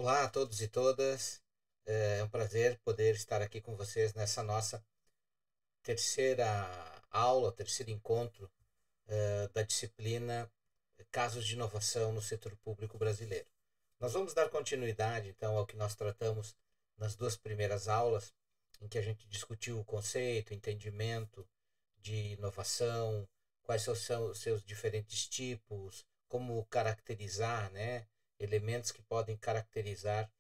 Olá a todos e todas. É um prazer poder estar aqui com vocês nessa nossa terceira aula, terceiro encontro da disciplina Casos de Inovação no Setor Público Brasileiro. Nós vamos dar continuidade, então, ao que nós tratamos nas duas primeiras aulas, em que a gente discutiu o conceito, o entendimento de inovação, quais são os seus diferentes tipos, como caracterizar, né, elementos que podem caracterizar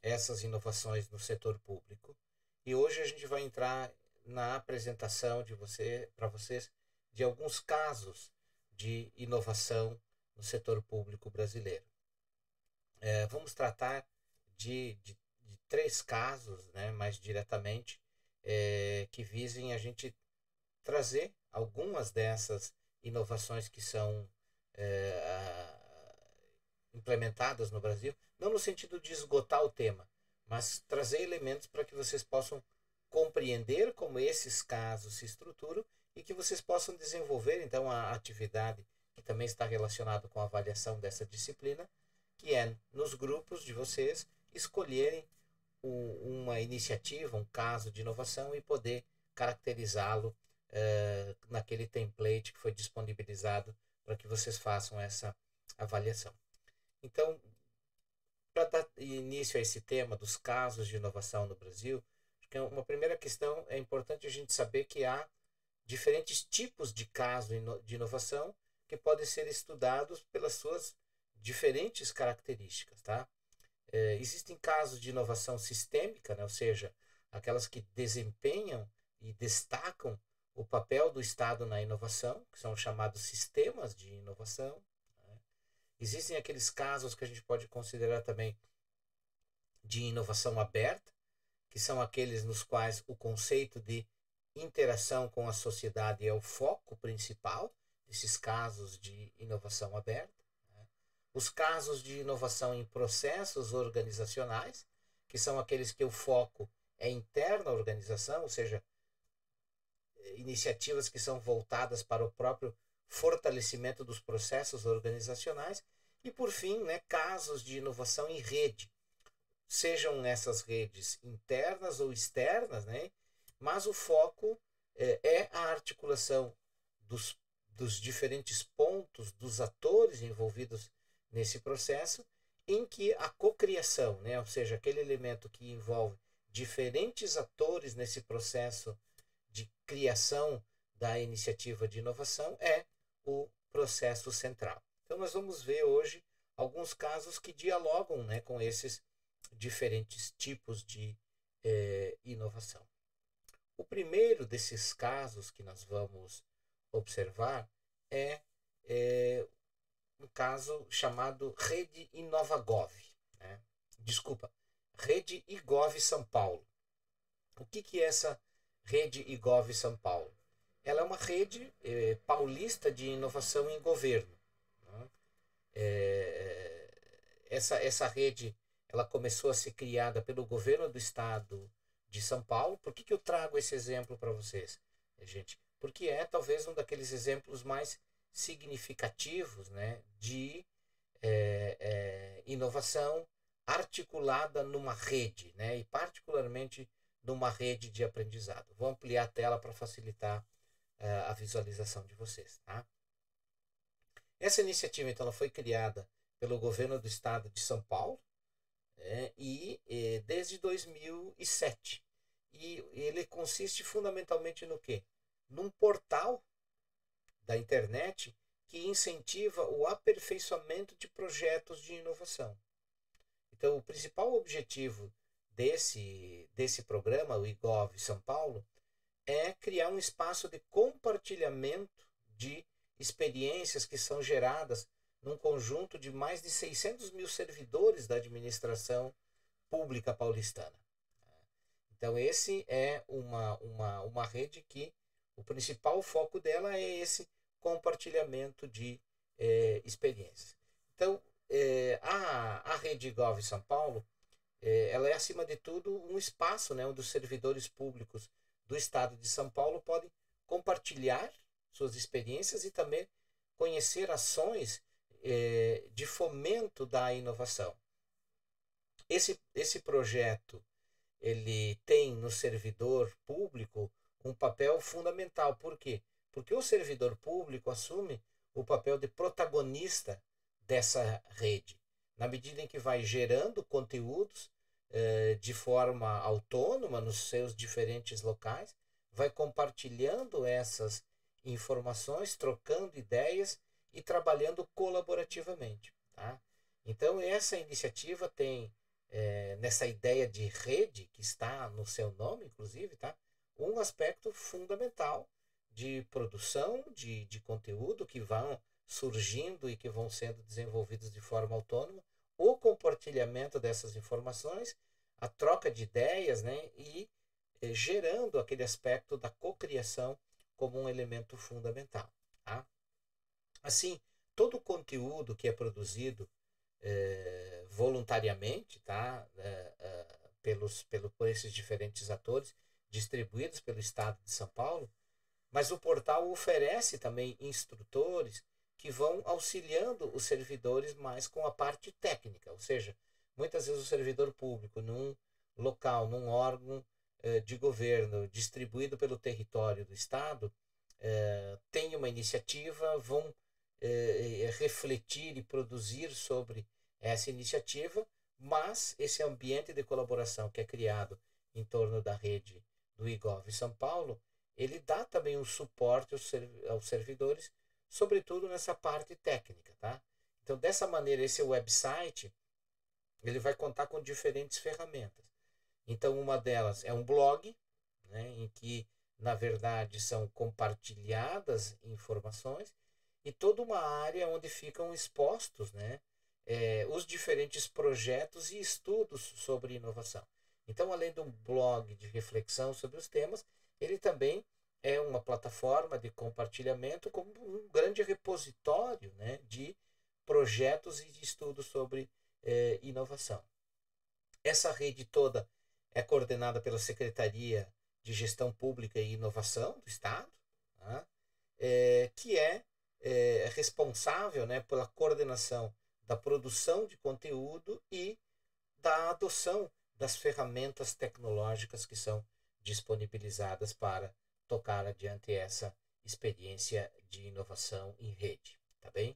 essas inovações no setor público. E hoje a gente vai entrar na apresentação para vocês de alguns casos de inovação no setor público brasileiro. Vamos tratar de três casos, né, mais diretamente, que visem a gente trazer algumas dessas inovações que são implementadas no Brasil, não no sentido de esgotar o tema, mas trazer elementos para que vocês possam compreender como esses casos se estruturam e que vocês possam desenvolver então a atividade que também está relacionada com a avaliação dessa disciplina, que é nos grupos de vocês escolherem uma iniciativa, um caso de inovação e poder caracterizá-lo naquele template que foi disponibilizado para que vocês façam essa avaliação. Então, para dar início a esse tema dos casos de inovação no Brasil, acho que uma primeira questão é importante a gente saber que há diferentes tipos de casos de inovação que podem ser estudados pelas suas diferentes características, tá? Existem casos de inovação sistêmica, né? Ou seja, aquelas que desempenham e destacam o papel do Estado na inovação, que são chamados sistemas de inovação. Né? Existem aqueles casos que a gente pode considerar também de inovação aberta, que são aqueles nos quais o conceito de interação com a sociedade é o foco principal desses casos de inovação aberta. Né? Os casos de inovação em processos organizacionais, que são aqueles que o foco é interno à organização, ou seja, iniciativas que são voltadas para o próprio fortalecimento dos processos organizacionais. E, por fim, né, casos de inovação em rede, sejam essas redes internas ou externas, né? Mas o foco é a articulação dos, dos diferentes pontos, dos atores envolvidos nesse processo, em que a cocriação, né? Ou seja, aquele elemento que envolve diferentes atores nesse processo de criação da iniciativa de inovação é o processo central. Então nós vamos ver hoje alguns casos que dialogam, né, com esses diferentes tipos de inovação. O primeiro desses casos que nós vamos observar é, um caso chamado Rede InovaGov. Né? Desculpa, Rede IGov São Paulo. O que é essa Rede IGov São Paulo? Ela é uma rede paulista de inovação em governo. Né? Essa rede ela começou a ser criada pelo governo do estado de São Paulo. Por que eu trago esse exemplo para vocês, gente? Porque é talvez um daqueles exemplos mais significativos, né, de inovação articulada numa rede, né, e particularmente numa rede de aprendizado. Vou ampliar a tela para facilitar a visualização de vocês. Tá? Essa iniciativa, então, ela foi criada pelo governo do estado de São Paulo, desde 2007. E ele consiste fundamentalmente no quê? Num portal da internet que incentiva o aperfeiçoamento de projetos de inovação. Então, o principal objetivo desse programa, o IGOV São Paulo, é criar um espaço de compartilhamento de experiências que são geradas num conjunto de mais de 600 mil servidores da administração pública paulistana. Então, esse é uma rede que o principal foco dela é esse compartilhamento de experiências. Então, a Rede Gov São Paulo, ela é, acima de tudo, um espaço, né, onde os servidores públicos do estado de São Paulo podem compartilhar suas experiências e também conhecer ações de fomento da inovação. Esse projeto ele tem no servidor público um papel fundamental. Por quê? Porque o servidor público assume o papel de protagonista dessa rede, na medida em que vai gerando conteúdos de forma autônoma nos seus diferentes locais, vai compartilhando essas informações, trocando ideias e trabalhando colaborativamente. Tá? Então, essa iniciativa tem, nessa ideia de rede, que está no seu nome, inclusive, tá? Um aspecto fundamental de produção de conteúdo que vão surgindo e que vão sendo desenvolvidos de forma autônoma, o compartilhamento dessas informações, a troca de ideias, né? E gerando aquele aspecto da cocriação como um elemento fundamental. Tá? Assim, todo o conteúdo que é produzido voluntariamente, tá? Por esses diferentes atores, distribuídos pelo Estado de São Paulo, mas o portal oferece também instrutores que vão auxiliando os servidores mais com a parte técnica, ou seja, muitas vezes o servidor público num local, num órgão de governo distribuído pelo território do Estado, tem uma iniciativa, vão refletir e produzir sobre essa iniciativa, mas esse ambiente de colaboração que é criado em torno da rede do IGOV São Paulo, ele dá também um suporte aos servidores, sobretudo nessa parte técnica, tá? Então, dessa maneira, esse website, ele vai contar com diferentes ferramentas. Então, uma delas é um blog, né, em que, na verdade, são compartilhadas informações e toda uma área onde ficam expostos, né, os diferentes projetos e estudos sobre inovação. Então, além de um blog de reflexão sobre os temas, ele também é uma plataforma de compartilhamento como um grande repositório, né, de projetos e de estudos sobre inovação. Essa rede toda é coordenada pela Secretaria de Gestão Pública e Inovação do Estado, tá? Que é responsável, né, pela coordenação da produção de conteúdo e da adoção das ferramentas tecnológicas que são disponibilizadas para tocar adiante essa experiência de inovação em rede, tá bem?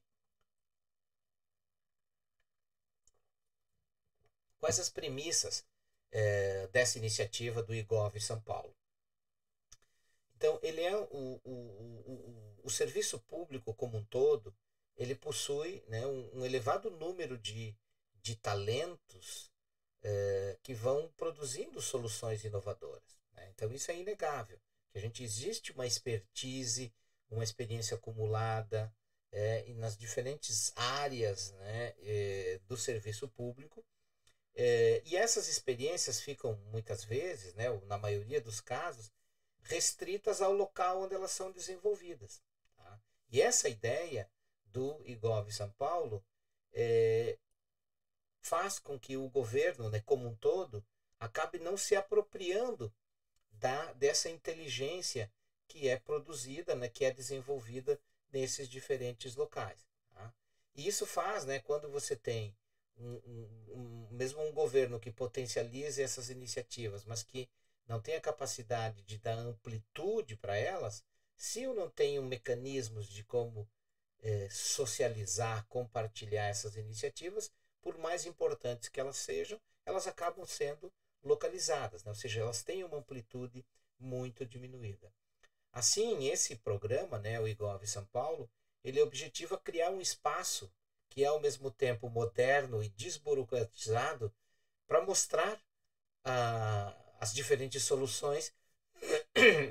Quais as premissas dessa iniciativa do IGOV São Paulo? Então, ele é o serviço público como um todo, ele possui, né, um elevado número de talentos que vão produzindo soluções inovadoras. Né? Então, isso é inegável, que a gente existe uma expertise, uma experiência acumulada e nas diferentes áreas, né, do serviço público, e essas experiências ficam muitas vezes, né, na maioria dos casos, restritas ao local onde elas são desenvolvidas. Tá? E essa ideia do IGOV São Paulo faz com que o governo, né, como um todo, acabe não se apropriando dessa inteligência que é produzida, né, que é desenvolvida nesses diferentes locais. Tá? E isso faz, né, quando você tem mesmo um governo que potencialize essas iniciativas, mas que não tem a capacidade de dar amplitude para elas, se eu não tenho mecanismos de como socializar, compartilhar essas iniciativas, por mais importantes que elas sejam, elas acabam sendo localizadas, né? Ou seja, elas têm uma amplitude muito diminuída. Assim, esse programa, né, o IGOV São Paulo, ele objetiva criar um espaço que é ao mesmo tempo moderno e desburocratizado para mostrar as diferentes soluções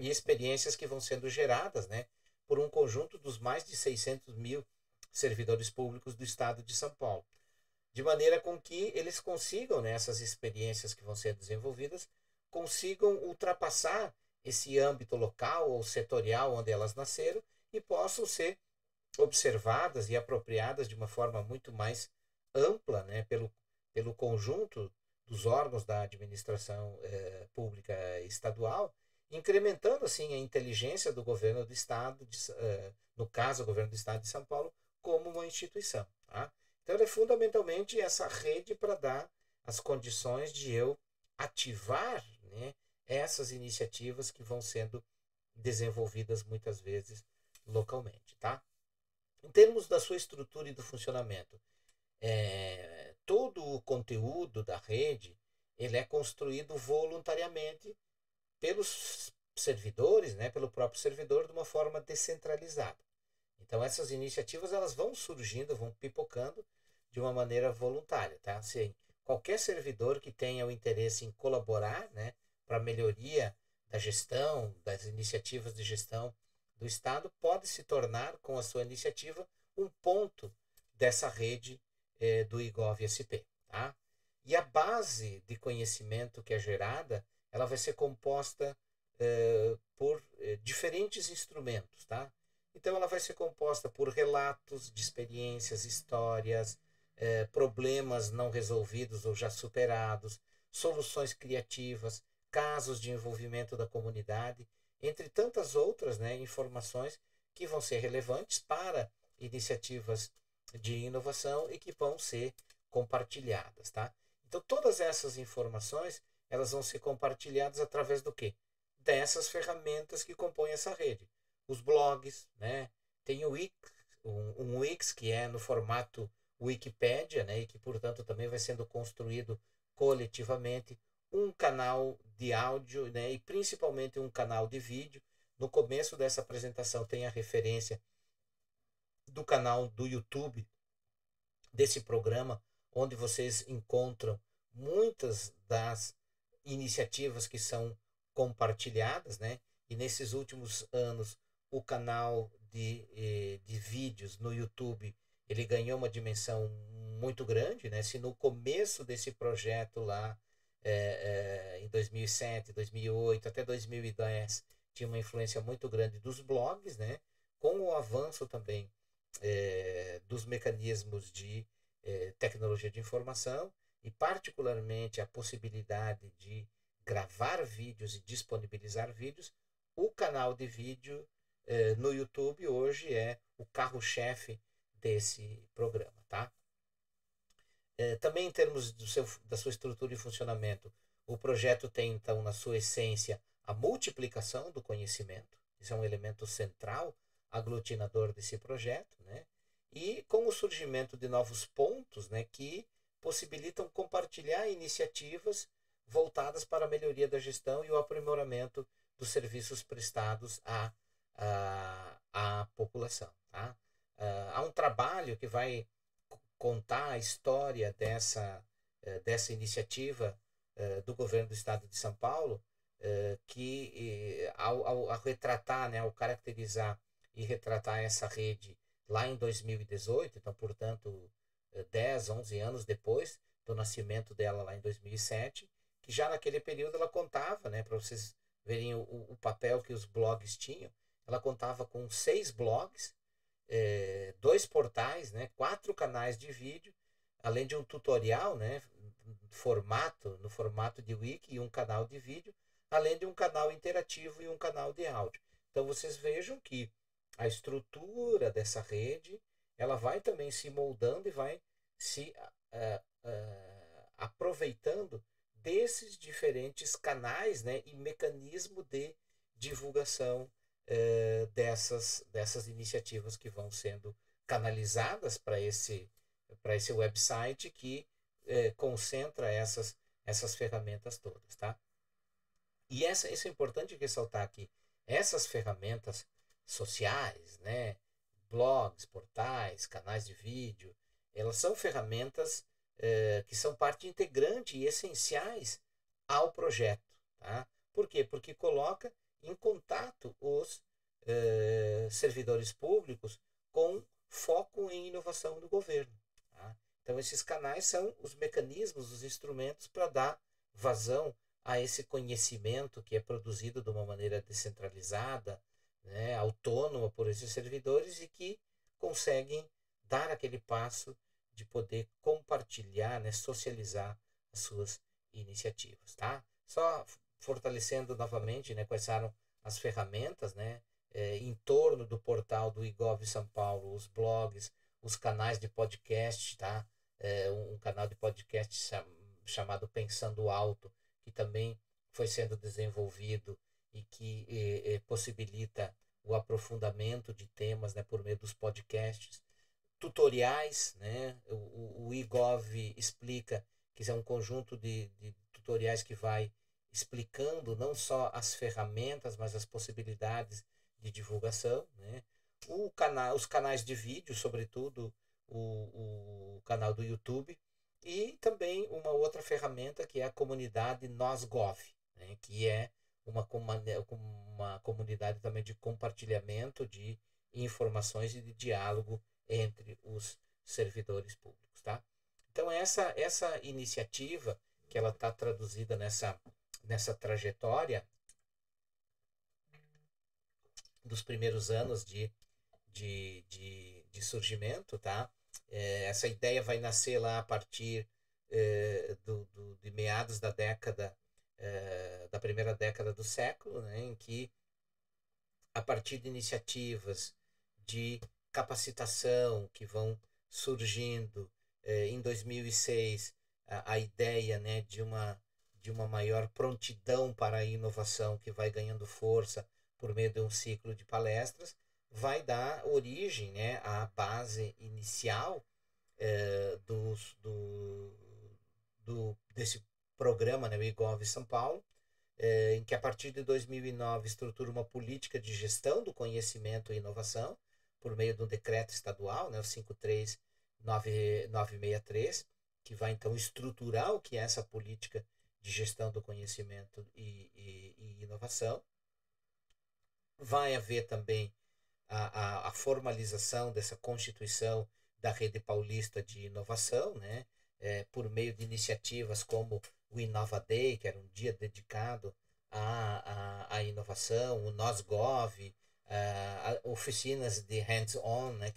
e experiências que vão sendo geradas, né, por um conjunto dos mais de 600 mil servidores públicos do estado de São Paulo. De maneira com que eles consigam, né, essas experiências que vão ser desenvolvidas, consigam ultrapassar esse âmbito local ou setorial onde elas nasceram e possam ser observadas e apropriadas de uma forma muito mais ampla, né, pelo conjunto dos órgãos da administração pública estadual, incrementando assim a inteligência do governo do estado, no caso o governo do estado de São Paulo, como uma instituição. Tá? Então é fundamentalmente essa rede para dar as condições de eu ativar, né, essas iniciativas que vão sendo desenvolvidas muitas vezes localmente, tá? Em termos da sua estrutura e do funcionamento, todo o conteúdo da rede ele é construído voluntariamente pelos servidores, né, pelo próprio servidor, de uma forma descentralizada. Então essas iniciativas elas vão surgindo, vão pipocando de uma maneira voluntária, tá? Assim, qualquer servidor que tenha o interesse em colaborar, né, para a melhoria da gestão, das iniciativas de gestão do Estado, pode se tornar, com a sua iniciativa, um ponto dessa rede do IGOV-SP, tá? E a base de conhecimento que é gerada, ela vai ser composta por diferentes instrumentos, tá? Então ela vai ser composta por relatos de experiências, histórias, problemas não resolvidos ou já superados, soluções criativas, casos de envolvimento da comunidade, entre tantas outras, né, informações que vão ser relevantes para iniciativas de inovação e que vão ser compartilhadas, tá? Então todas essas informações elas vão ser compartilhadas através do quê? Dessas ferramentas que compõem essa rede. Os blogs, né? Tem o Wix, um Wix que é no formato Wikipédia, né? E que, portanto, também vai sendo construído coletivamente. Um canal de áudio, né? E principalmente um canal de vídeo. No começo dessa apresentação tem a referência do canal do YouTube desse programa, onde vocês encontram muitas das iniciativas que são compartilhadas, né? E nesses últimos anos, o canal de vídeos no YouTube, ele ganhou uma dimensão muito grande, né? Se no começo desse projeto lá, em 2007, 2008, até 2010, tinha uma influência muito grande dos blogs, né? Com o avanço também dos mecanismos de tecnologia de informação e particularmente a possibilidade de gravar vídeos e disponibilizar vídeos, o canal de vídeo no YouTube hoje é o carro-chefe desse programa, tá? Também em termos da sua estrutura e funcionamento, o projeto tem então na sua essência a multiplicação do conhecimento, isso é um elemento central aglutinador desse projeto, né? E com o surgimento de novos pontos, né, que possibilitam compartilhar iniciativas voltadas para a melhoria da gestão e o aprimoramento dos serviços prestados à população. Tá? Há um trabalho que vai contar a história dessa iniciativa do governo do estado de São Paulo, que ao retratar, né, ao caracterizar e retratar essa rede lá em 2018, então, portanto, 10, 11 anos depois do nascimento dela lá em 2007, que já naquele período ela contava, né, para vocês verem o papel que os blogs tinham, ela contava com 6 blogs, 2 portais, né, 4 canais de vídeo, além de um tutorial, né, no formato de wiki e um canal de vídeo, além de um canal interativo e um canal de áudio. Então vocês vejam que a estrutura dessa rede ela vai também se moldando e vai se aproveitando desses diferentes canais, né, e mecanismo de divulgação dessas iniciativas que vão sendo canalizadas para esse website que concentra essas ferramentas todas, tá? E isso é importante ressaltar aqui. Essas ferramentas sociais, né, blogs, portais, canais de vídeo, elas são ferramentas que são parte integrante e essenciais ao projeto. Tá? Por quê? Porque coloca em contato os servidores públicos com foco em inovação do governo. Tá? Então, esses canais são os mecanismos, os instrumentos para dar vazão a esse conhecimento que é produzido de uma maneira descentralizada, né, autônoma por esses servidores e que conseguem dar aquele passo de poder compartilhar, né, socializar as suas iniciativas, tá? Só fortalecendo novamente, né, quais eram as ferramentas, né, em torno do portal do IGOV São Paulo, os blogs, os canais de podcast, tá? Um canal de podcast chamado Pensando Alto, que também foi sendo desenvolvido e que possibilita o aprofundamento de temas, né, por meio dos podcasts, tutoriais, né? O IGOV explica, que é um conjunto de tutoriais que vai explicando não só as ferramentas, mas as possibilidades de divulgação, né? Os canais de vídeo, sobretudo o canal do YouTube, e também uma outra ferramenta que é a comunidade NosGov, né? Que é uma comunidade também de compartilhamento de informações e de diálogo entre os servidores públicos, tá? Então essa iniciativa que ela está traduzida nessa trajetória dos primeiros anos de surgimento, tá? Essa ideia vai nascer lá a partir de meados da década, da primeira década do século, né? Em que, a partir de iniciativas de capacitação que vão surgindo, em 2006, a ideia, né, de uma maior prontidão para a inovação que vai ganhando força por meio de um ciclo de palestras, vai dar origem, né, à base inicial desse programa, né, o IGOV São Paulo, em que a partir de 2009 estrutura uma política de gestão do conhecimento e inovação por meio do decreto estadual, né, o 53963, que vai então estruturar o que é essa política de gestão do conhecimento e inovação. Vai haver também a formalização dessa constituição da Rede Paulista de Inovação, né, por meio de iniciativas como o Inova Day, que era um dia dedicado à inovação, o NosGov, oficinas de hands-on, né,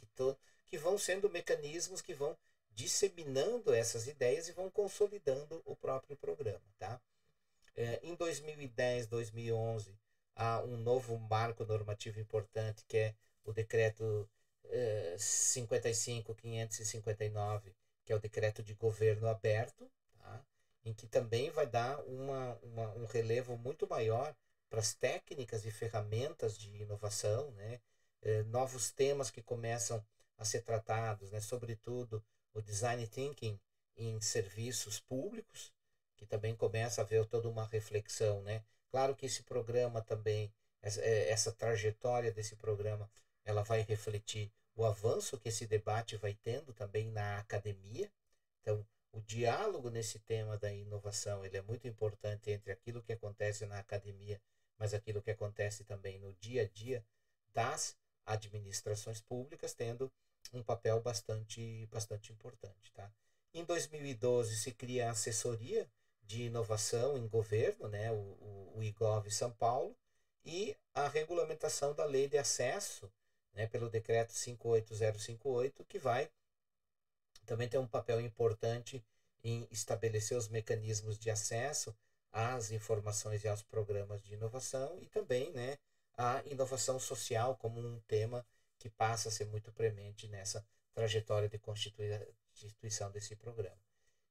que vão sendo mecanismos que vão disseminando essas ideias e vão consolidando o próprio programa. Tá? Em 2010, 2011, há um novo marco normativo importante, que é o decreto 55.559, que é o decreto de governo aberto, tá? Em que também vai dar um relevo muito maior para as técnicas e ferramentas de inovação, né? Novos temas que começam a ser tratados, né? Sobretudo o design thinking em serviços públicos, que também começa a haver toda uma reflexão, né? Claro que esse programa também, essa trajetória desse programa, ela vai refletir o avanço que esse debate vai tendo também na academia. Então, o diálogo nesse tema da inovação, ele é muito importante entre aquilo que acontece na academia, mas aquilo que acontece também no dia a dia das administrações públicas, tendo um papel bastante importante, tá? Em 2012 se cria a assessoria de inovação em governo, né, o IGOV São Paulo, e a regulamentação da lei de acesso, né, pelo decreto 58058, que vai também ter um papel importante em estabelecer os mecanismos de acesso às informações e aos programas de inovação, e também, né, a inovação social como um tema que passa a ser muito premente nessa trajetória de constituição desse programa.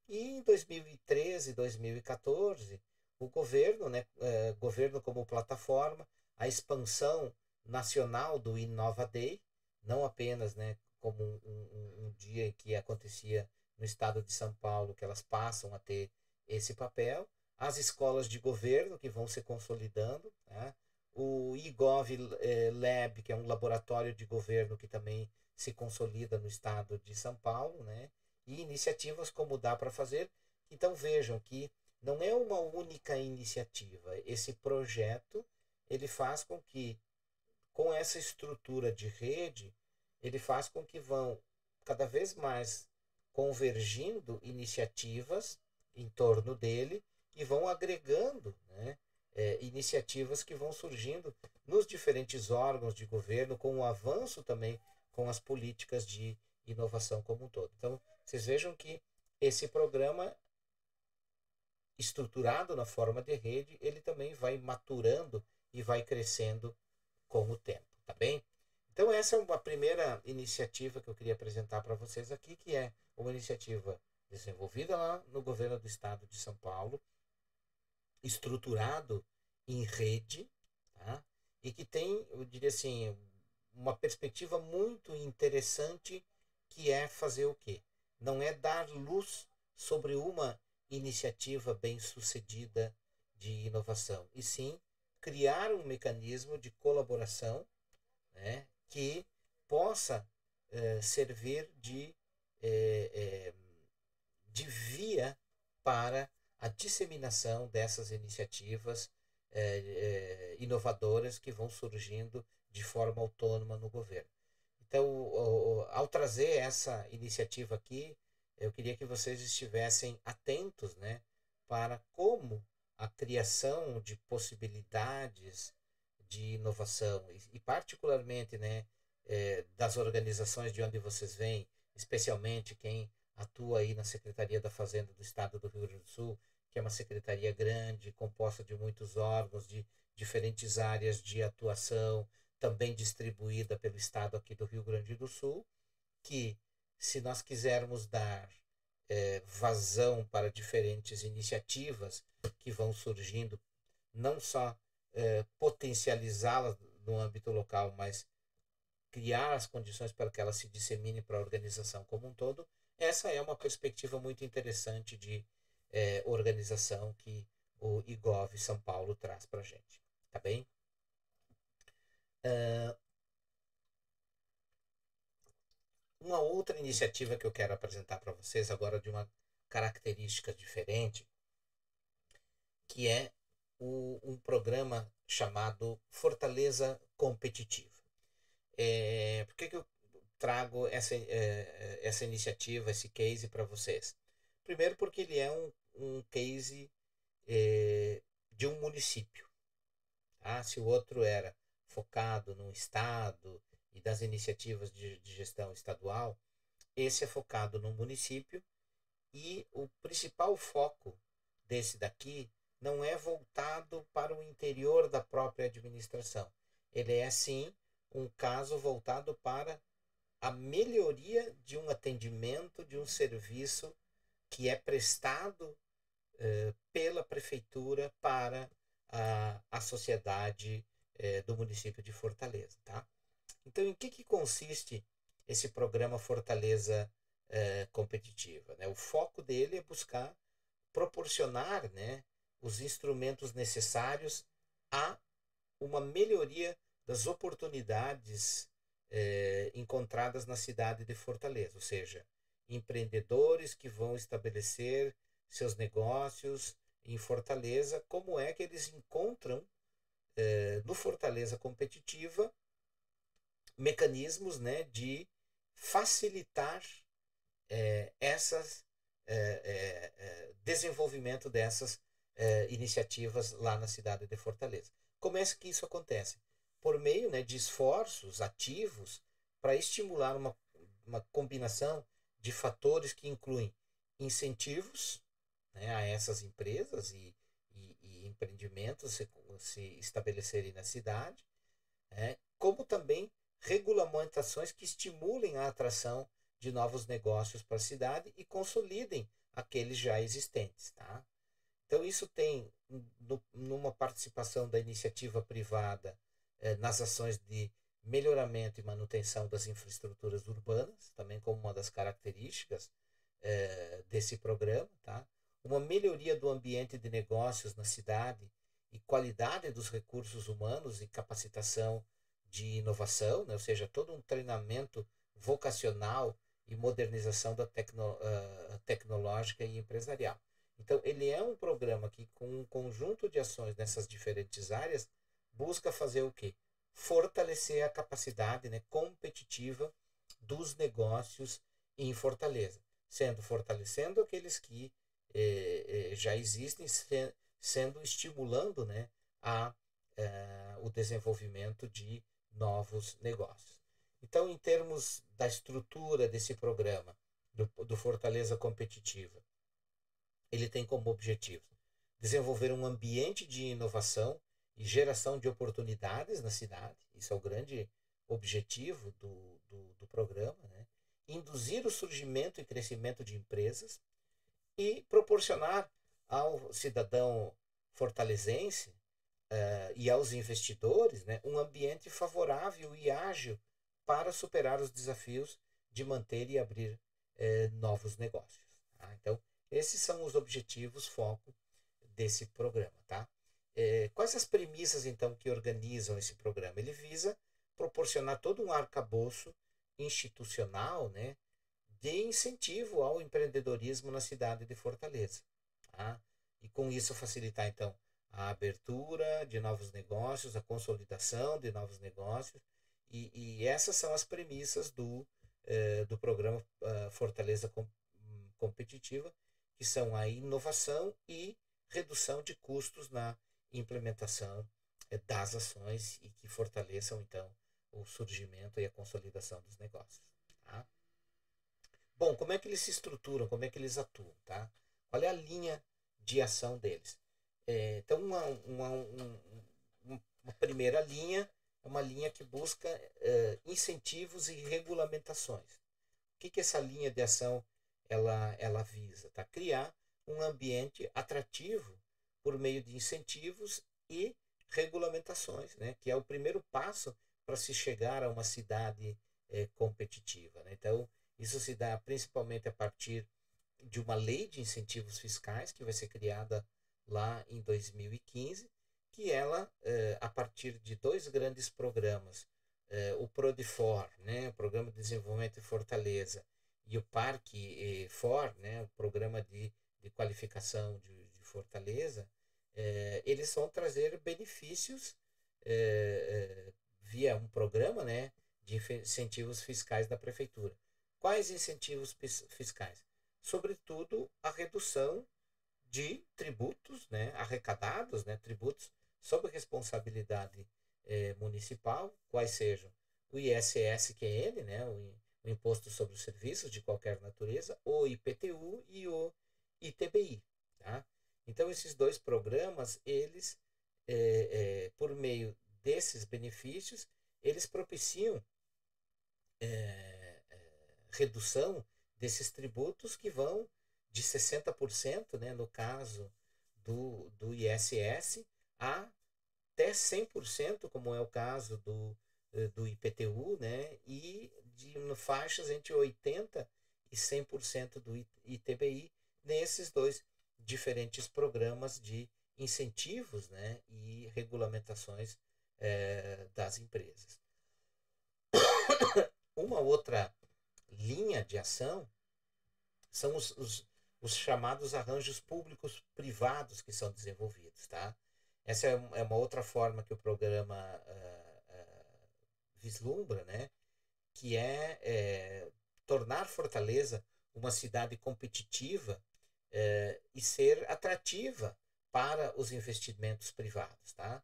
E em 2013, 2014, o governo, né, governo como plataforma, a expansão nacional do Inova Day, não apenas, né, como um dia que acontecia no estado de São Paulo, que elas passam a ter esse papel, as escolas de governo que vão se consolidando, né, o IGOV Lab, que é um laboratório de governo que também se consolida no estado de São Paulo, né, e iniciativas como Dá para Fazer. Então vejam que não é uma única iniciativa. Esse projeto, ele faz com que, com essa estrutura de rede, ele faz com que vão cada vez mais convergindo iniciativas em torno dele e vão agregando, né, iniciativas que vão surgindo nos diferentes órgãos de governo, com o avanço também com as políticas de inovação como um todo. Então, vocês vejam que esse programa, estruturado na forma de rede, ele também vai maturando e vai crescendo com o tempo, tá bem? Então essa é uma primeira iniciativa que eu queria apresentar para vocês aqui, que é uma iniciativa desenvolvida lá no governo do estado de São Paulo, estruturado em rede, tá? E que tem, eu diria assim, uma perspectiva muito interessante, que é fazer o quê? Não é dar luz sobre uma iniciativa bem-sucedida de inovação, e sim criar um mecanismo de colaboração, né, que possa servir de via para a disseminação dessas iniciativas inovadoras que vão surgindo de forma autônoma no governo. Então, ao trazer essa iniciativa aqui, eu queria que vocês estivessem atentos, né, para como a criação de possibilidades de inovação e particularmente, né, das organizações de onde vocês vêm, especialmente quem atua aí na Secretaria da Fazenda do Estado do Rio Grande do Sul, que é uma secretaria grande, composta de muitos órgãos de diferentes áreas de atuação, também distribuída pelo estado aqui do Rio Grande do Sul, que se nós quisermos dar vazão para diferentes iniciativas que vão surgindo, não só potencializá-las no âmbito local, mas criar as condições para que ela se dissemine para a organização como um todo, essa é uma perspectiva muito interessante de organização que o IGOV São Paulo traz para a gente. Tá bem? Uma outra iniciativa que eu quero apresentar para vocês agora, de uma característica diferente, que é um programa chamado Fortaleza Competitiva. Por que eu trago essa iniciativa, esse case para vocês? Primeiro porque ele é um case de um município. Tá? Se o outro era focado no estado e das iniciativas de gestão estadual, esse é focado no município, e o principal foco desse daqui não é voltado para o interior da própria administração. Ele é, sim, um caso voltado para a melhoria de um atendimento, de um serviço que é prestado pela prefeitura para a sociedade do município de Fortaleza. Tá? Então, em que consiste esse programa Fortaleza Competitiva? Né? O foco dele é buscar proporcionar, né, os instrumentos necessários a uma melhoria das oportunidades encontradas na cidade de Fortaleza, ou seja, empreendedores que vão estabelecer seus negócios em Fortaleza, como é que eles encontram no Fortaleza Competitiva mecanismos, né, de facilitar desenvolvimento dessas iniciativas lá na cidade de Fortaleza. Como é que isso acontece? Por meio, né, de esforços ativos para estimular uma combinação de fatores que incluem incentivos, né, a essas empresas e empreendimentos se estabelecerem na cidade, como também regulamentações que estimulem a atração de novos negócios para a cidade e consolidem aqueles já existentes. Tá? Então, isso tem, numa participação da iniciativa privada nas ações de melhoramento e manutenção das infraestruturas urbanas, também como uma das características desse programa. Tá? Uma melhoria do ambiente de negócios na cidade e qualidade dos recursos humanos e capacitação de inovação, né? Ou seja, todo um treinamento vocacional e modernização tecnológica e empresarial. Então, ele é um programa que, com um conjunto de ações nessas diferentes áreas, busca fazer o quê? Fortalecer a capacidade, né, competitiva dos negócios em Fortaleza, fortalecendo aqueles que já existem, estimulando, né, o desenvolvimento de novos negócios. Então, em termos da estrutura desse programa, do Fortaleza Competitiva, ele tem como objetivo desenvolver um ambiente de inovação e geração de oportunidades na cidade. Isso é o grande objetivo do programa, né? Induzir o surgimento e crescimento de empresas, e proporcionar ao cidadão fortalezense e aos investidores, né, um ambiente favorável e ágil para superar os desafios de manter e abrir novos negócios. Tá? Então, esses são os objetivos, foco desse programa. Tá? Quais as premissas, então, que organizam esse programa? Ele visa proporcionar todo um arcabouço institucional, né, de incentivo ao empreendedorismo na cidade de Fortaleza. Tá? E com isso facilitar, então, a abertura de novos negócios, a consolidação de novos negócios, e essas são as premissas do programa Fortaleza Competitiva, que são a inovação e redução de custos na implementação das ações e que fortaleçam, então, o surgimento e a consolidação dos negócios. Tá? Bom, como é que eles se estruturam, como é que eles atuam, tá? Qual é a linha de ação deles? Então, uma primeira linha é uma linha que busca incentivos e regulamentações. O que essa linha de ação ela visa? Tá? Criar um ambiente atrativo por meio de incentivos e regulamentações, né? Que é o primeiro passo para se chegar a uma cidade competitiva. Né? Então, isso se dá principalmente a partir de uma lei de incentivos fiscais que vai ser criada lá em 2015, que ela, a partir de dois grandes programas, o PRODEFOR, né, o Programa de Desenvolvimento de Fortaleza, e o Parque FOR, né, o Programa de Qualificação de Fortaleza, eles vão trazer benefícios via um programa, né, de incentivos fiscais da Prefeitura. Quais incentivos fiscais? Sobretudo, a redução de tributos, né, arrecadados, né, tributos sob responsabilidade municipal, quais sejam o ISS-QN, né, o Imposto sobre os Serviços de qualquer natureza, o IPTU e o ITBI. Tá? Então, esses dois programas, eles, por meio desses benefícios, eles propiciam redução desses tributos que vão de 60%, né, no caso do ISS, a até 100%, como é o caso do IPTU, né, e de faixas entre 80% e 100% do ITBI, nesses dois diferentes programas de incentivos, né, e regulamentações das empresas. Uma outra linha de ação são os chamados arranjos públicos privados que são desenvolvidos. Tá? Essa é uma outra forma que o programa vislumbra, né? Que é tornar Fortaleza uma cidade competitiva e ser atrativa para os investimentos privados. Tá?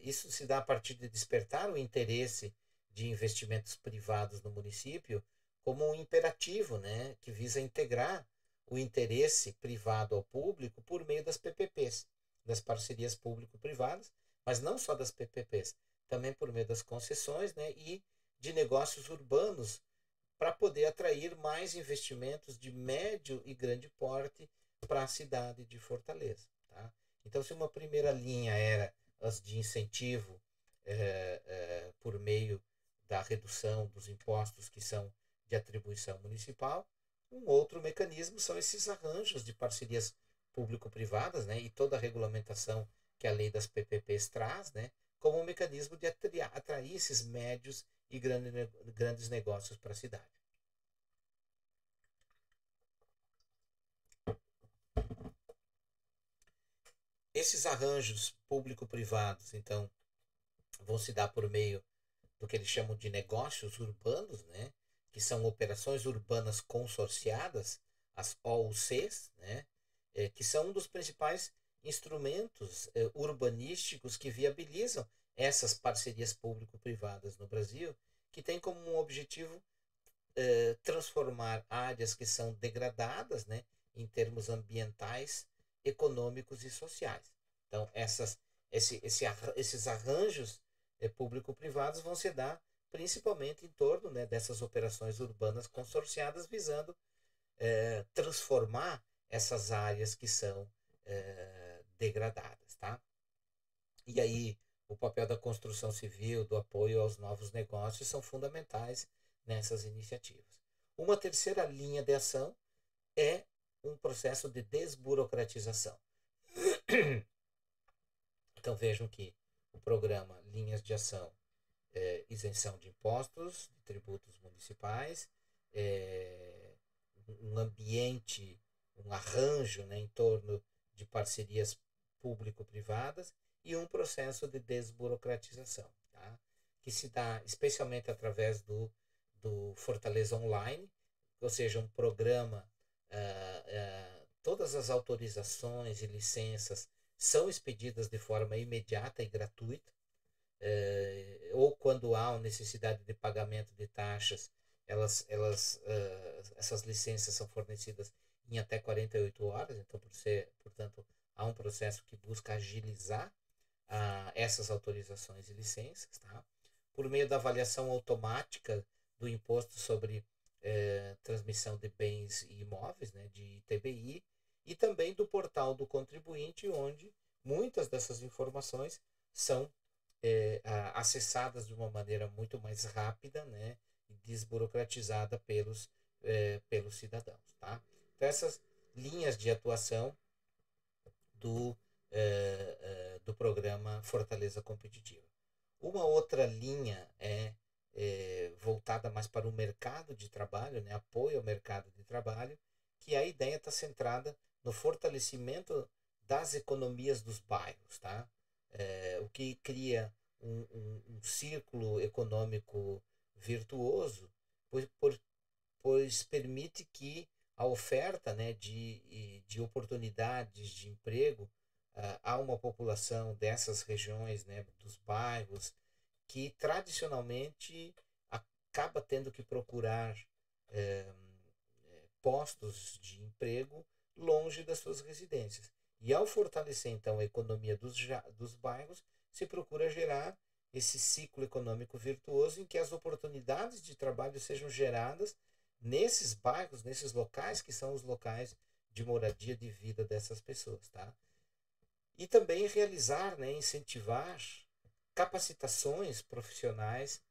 Isso se dá a partir de despertar o interesse de investimentos privados no município como um imperativo, né, que visa integrar o interesse privado ao público por meio das PPPs, das parcerias público-privadas, mas não só das PPPs, também por meio das concessões, né, e de negócios urbanos para poder atrair mais investimentos de médio e grande porte para a cidade de Fortaleza. Tá? Então, se uma primeira linha era as de incentivo por meio da redução dos impostos que são de atribuição municipal, um outro mecanismo são esses arranjos de parcerias público-privadas, né, e toda a regulamentação que a lei das PPPs traz, né, como um mecanismo de atrair esses médios e grandes negócios para a cidade. Esses arranjos público-privados, então, vão se dar por meio do que eles chamam de negócios urbanos, né? Que são operações urbanas consorciadas, as OUCs, né? Que são um dos principais instrumentos urbanísticos que viabilizam essas parcerias público-privadas no Brasil, que tem como um objetivo transformar áreas que são degradadas, né, em termos ambientais, econômicos e sociais. Então, esses arranjos público-privados vão se dar principalmente em torno, né, dessas operações urbanas consorciadas, visando transformar essas áreas que são degradadas, tá? E aí, o papel da construção civil, do apoio aos novos negócios são fundamentais nessas iniciativas. Uma terceira linha de ação é um processo de desburocratização. Então vejam que o programa Linhas de Ação, isenção de impostos, de tributos municipais, um ambiente, um arranjo, né, em torno de parcerias público-privadas e um processo de desburocratização, tá? Que se dá especialmente através do Fortaleza Online, ou seja, um programa, todas as autorizações e licenças são expedidas de forma imediata e gratuita, ou quando há necessidade de pagamento de taxas, essas licenças são fornecidas em até 48 horas, então, portanto, há um processo que busca agilizar essas autorizações e licenças, tá? Por meio da avaliação automática do imposto sobre transmissão de bens e imóveis, né, de ITBI, e também do portal do contribuinte, onde muitas dessas informações são acessadas de uma maneira muito mais rápida, né, e desburocratizada pelos cidadãos, tá? Então, essas linhas de atuação do programa Fortaleza Competitiva. Uma outra linha voltada mais para o mercado de trabalho, né, apoio ao mercado de trabalho, que a ideia está centrada no fortalecimento das economias dos bairros, tá? O que cria um círculo econômico virtuoso, pois permite que a oferta, né, de oportunidades de emprego a uma população dessas regiões, né, dos bairros, que tradicionalmente acaba tendo que procurar postos de emprego longe das suas residências. E ao fortalecer, então, a economia dos bairros, se procura gerar esse ciclo econômico virtuoso em que as oportunidades de trabalho sejam geradas nesses bairros, nesses locais que são os locais de moradia de vida dessas pessoas, tá? E também realizar, né, incentivar capacitações profissionais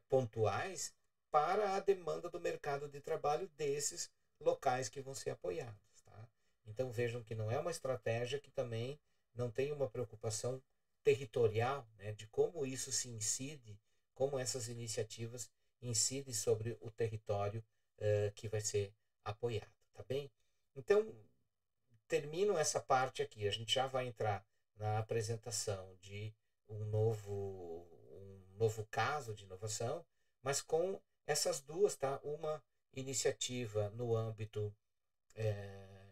pontuais para a demanda do mercado de trabalho desses locais que vão ser apoiados, tá? Então vejam que não é uma estratégia que também não tem uma preocupação territorial, né, de como isso se incide, como essas iniciativas incidem sobre o território que vai ser apoiado, tá bem? Então, termino essa parte aqui. A gente já vai entrar na apresentação de um novo caso de inovação, mas com essas duas, tá? Uma iniciativa no âmbito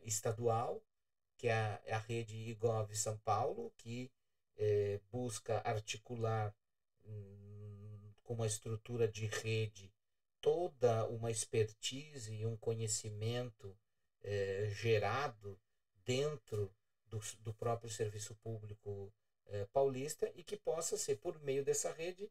estadual, que é a rede IGOV São Paulo, que busca articular com uma estrutura de rede toda uma expertise e um conhecimento gerado dentro do próprio serviço público paulista e que possa ser, por meio dessa rede,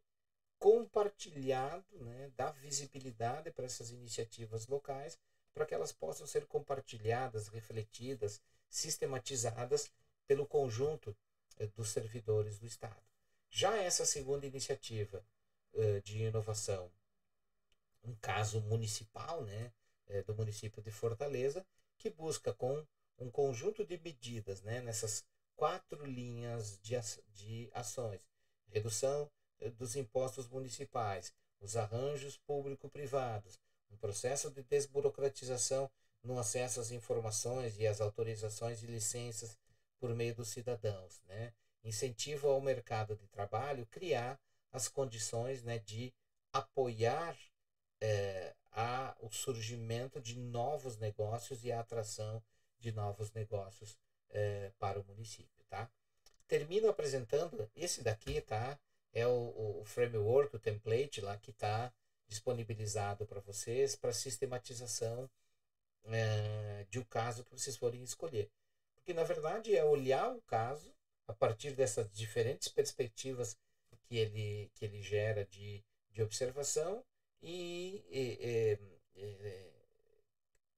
compartilhado, né, dar visibilidade para essas iniciativas locais, para que elas possam ser compartilhadas, refletidas, sistematizadas pelo conjunto dos servidores do Estado. Já essa segunda iniciativa de inovação, um caso municipal, né, do município de Fortaleza, que busca com um conjunto de medidas, né, nessas 4 linhas de ações: redução dos impostos municipais, os arranjos público-privados, um processo de desburocratização no acesso às informações e às autorizações e licenças por meio dos cidadãos, né? Incentivo ao mercado de trabalho, criar as condições, né, de apoiar o surgimento de novos negócios e a atração de novos negócios para o município, tá? Termino apresentando esse daqui, tá? É o framework, o template lá que está disponibilizado para vocês para sistematização de um caso que vocês forem escolher. Porque, na verdade, é olhar o caso a partir dessas diferentes perspectivas que ele gera de observação e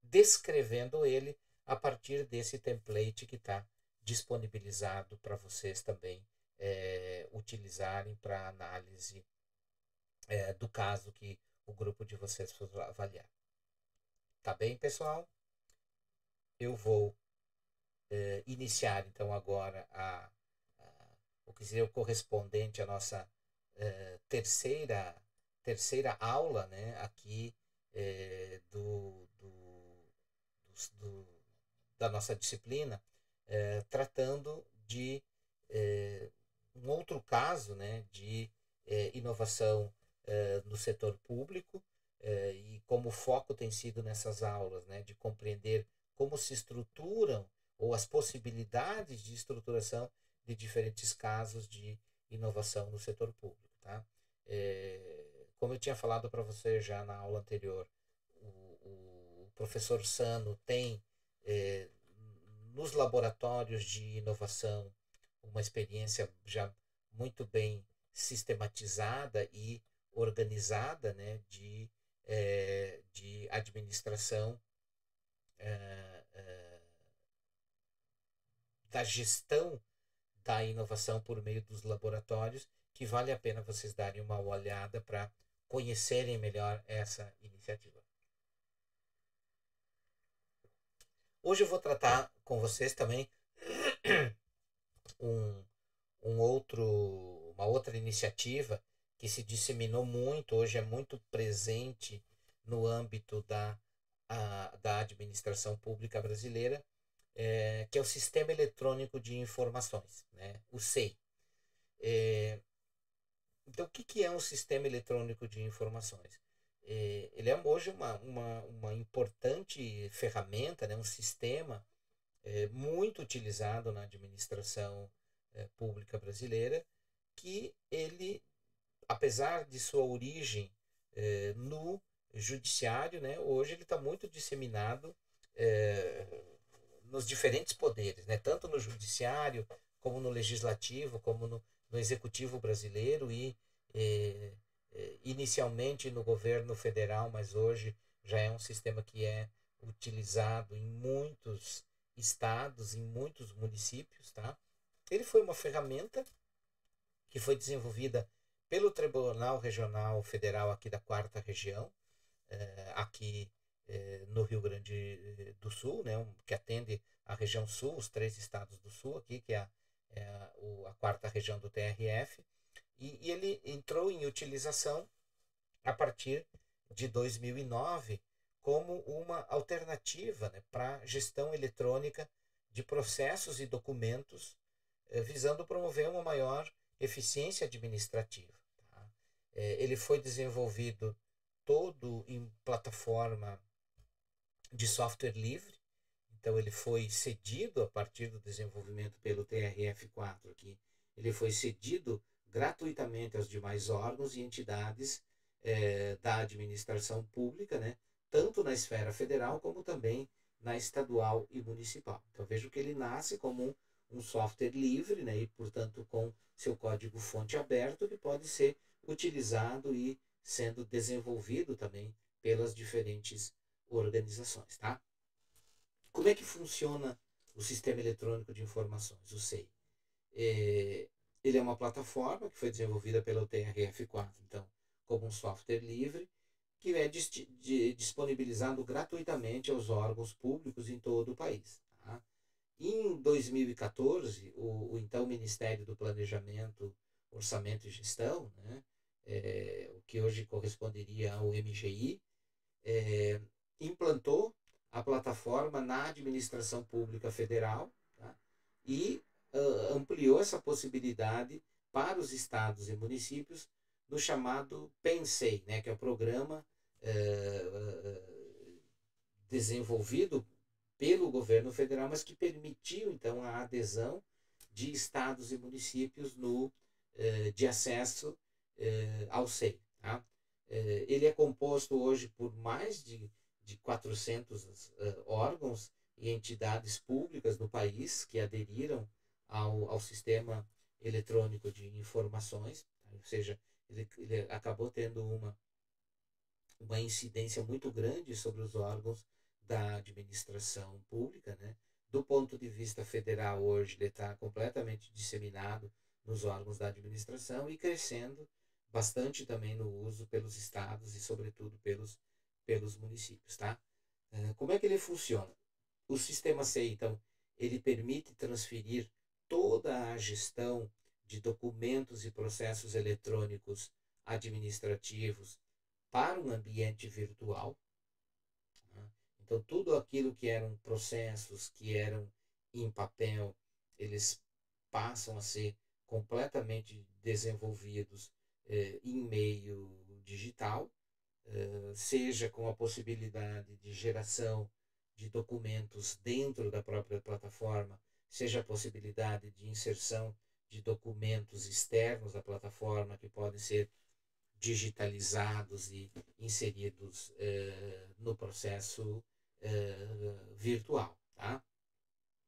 descrevendo ele a partir desse template que está disponibilizado para vocês também utilizarem para análise do caso que o grupo de vocês for avaliar. Tá bem, pessoal? Eu vou iniciar então agora o que seria o correspondente à nossa terceira aula, né, aqui da nossa disciplina, tratando de um outro caso, né, de inovação no setor público, e como o foco tem sido nessas aulas, né, de compreender como se estruturam ou as possibilidades de estruturação de diferentes casos de inovação no setor público. Tá? Como eu tinha falado para você já na aula anterior, o professor Sano tem nos laboratórios de inovação uma experiência já muito bem sistematizada e organizada, né, de administração da gestão da inovação por meio dos laboratórios, que vale a pena vocês darem uma olhada para conhecerem melhor essa iniciativa. Hoje eu vou tratar com vocês também uma outra iniciativa que se disseminou muito, hoje é muito presente no âmbito da administração pública brasileira, que é o Sistema Eletrônico de Informações, né? O SEI. Então, o que é um Sistema Eletrônico de Informações? Ele é hoje uma importante ferramenta, né? Um sistema muito utilizado na administração pública brasileira, que ele, apesar de sua origem no judiciário, né? Hoje ele está muito disseminado nos diferentes poderes, né? Tanto no judiciário, como no legislativo, como no executivo brasileiro e inicialmente no governo federal, mas hoje já é um sistema que é utilizado em muitos estados, em muitos municípios, tá? Ele foi uma ferramenta que foi desenvolvida pelo Tribunal Regional Federal aqui da 4ª Região, aqui no Rio Grande do Sul, né, que atende a região sul, os 3 estados do sul aqui, que é a 4ª região do TRF, e ele entrou em utilização a partir de 2009 como uma alternativa, né, para gestão eletrônica de processos e documentos, visando promover uma maior eficiência administrativa. Tá? Ele foi desenvolvido todo em plataforma de software livre, então ele foi cedido a partir do desenvolvimento pelo TRF4 aqui, ele foi cedido gratuitamente aos demais órgãos e entidades da administração pública, né, tanto na esfera federal como também na estadual e municipal. Então vejo que ele nasce como um software livre, né, e portanto com seu código-fonte aberto, que pode ser utilizado e sendo desenvolvido também pelas diferentes organizações, tá? Como é que funciona o Sistema Eletrônico de Informações, o SEI? Ele é uma plataforma que foi desenvolvida pelo TRF4, então, como um software livre, que é disponibilizado gratuitamente aos órgãos públicos em todo o país. Tá? Em 2014, o então Ministério do Planejamento, Orçamento e Gestão, né, o que hoje corresponderia ao MGI, implantou a plataforma na administração pública federal, tá? E ampliou essa possibilidade para os estados e municípios no chamado PENSEI, né, que é o programa desenvolvido pelo governo federal, mas que permitiu então a adesão de estados e municípios de acesso ao SEI. Tá? Ele é composto hoje por mais de 400 órgãos e entidades públicas no país que aderiram ao sistema eletrônico de informações, tá? Ou seja, ele acabou tendo uma incidência muito grande sobre os órgãos da administração pública, né? Do ponto de vista federal, hoje ele está completamente disseminado nos órgãos da administração e crescendo bastante também no uso pelos estados e, sobretudo, pelos municípios, tá? Como é que ele funciona? O sistema SEI, então, ele permite transferir toda a gestão de documentos e processos eletrônicos administrativos para um ambiente virtual. Então, tudo aquilo que eram processos, que eram em papel, eles passam a ser completamente desenvolvidos em meio digital, seja com a possibilidade de geração de documentos dentro da própria plataforma, seja a possibilidade de inserção de documentos externos à plataforma que podem ser digitalizados e inseridos no processo virtual. Tá?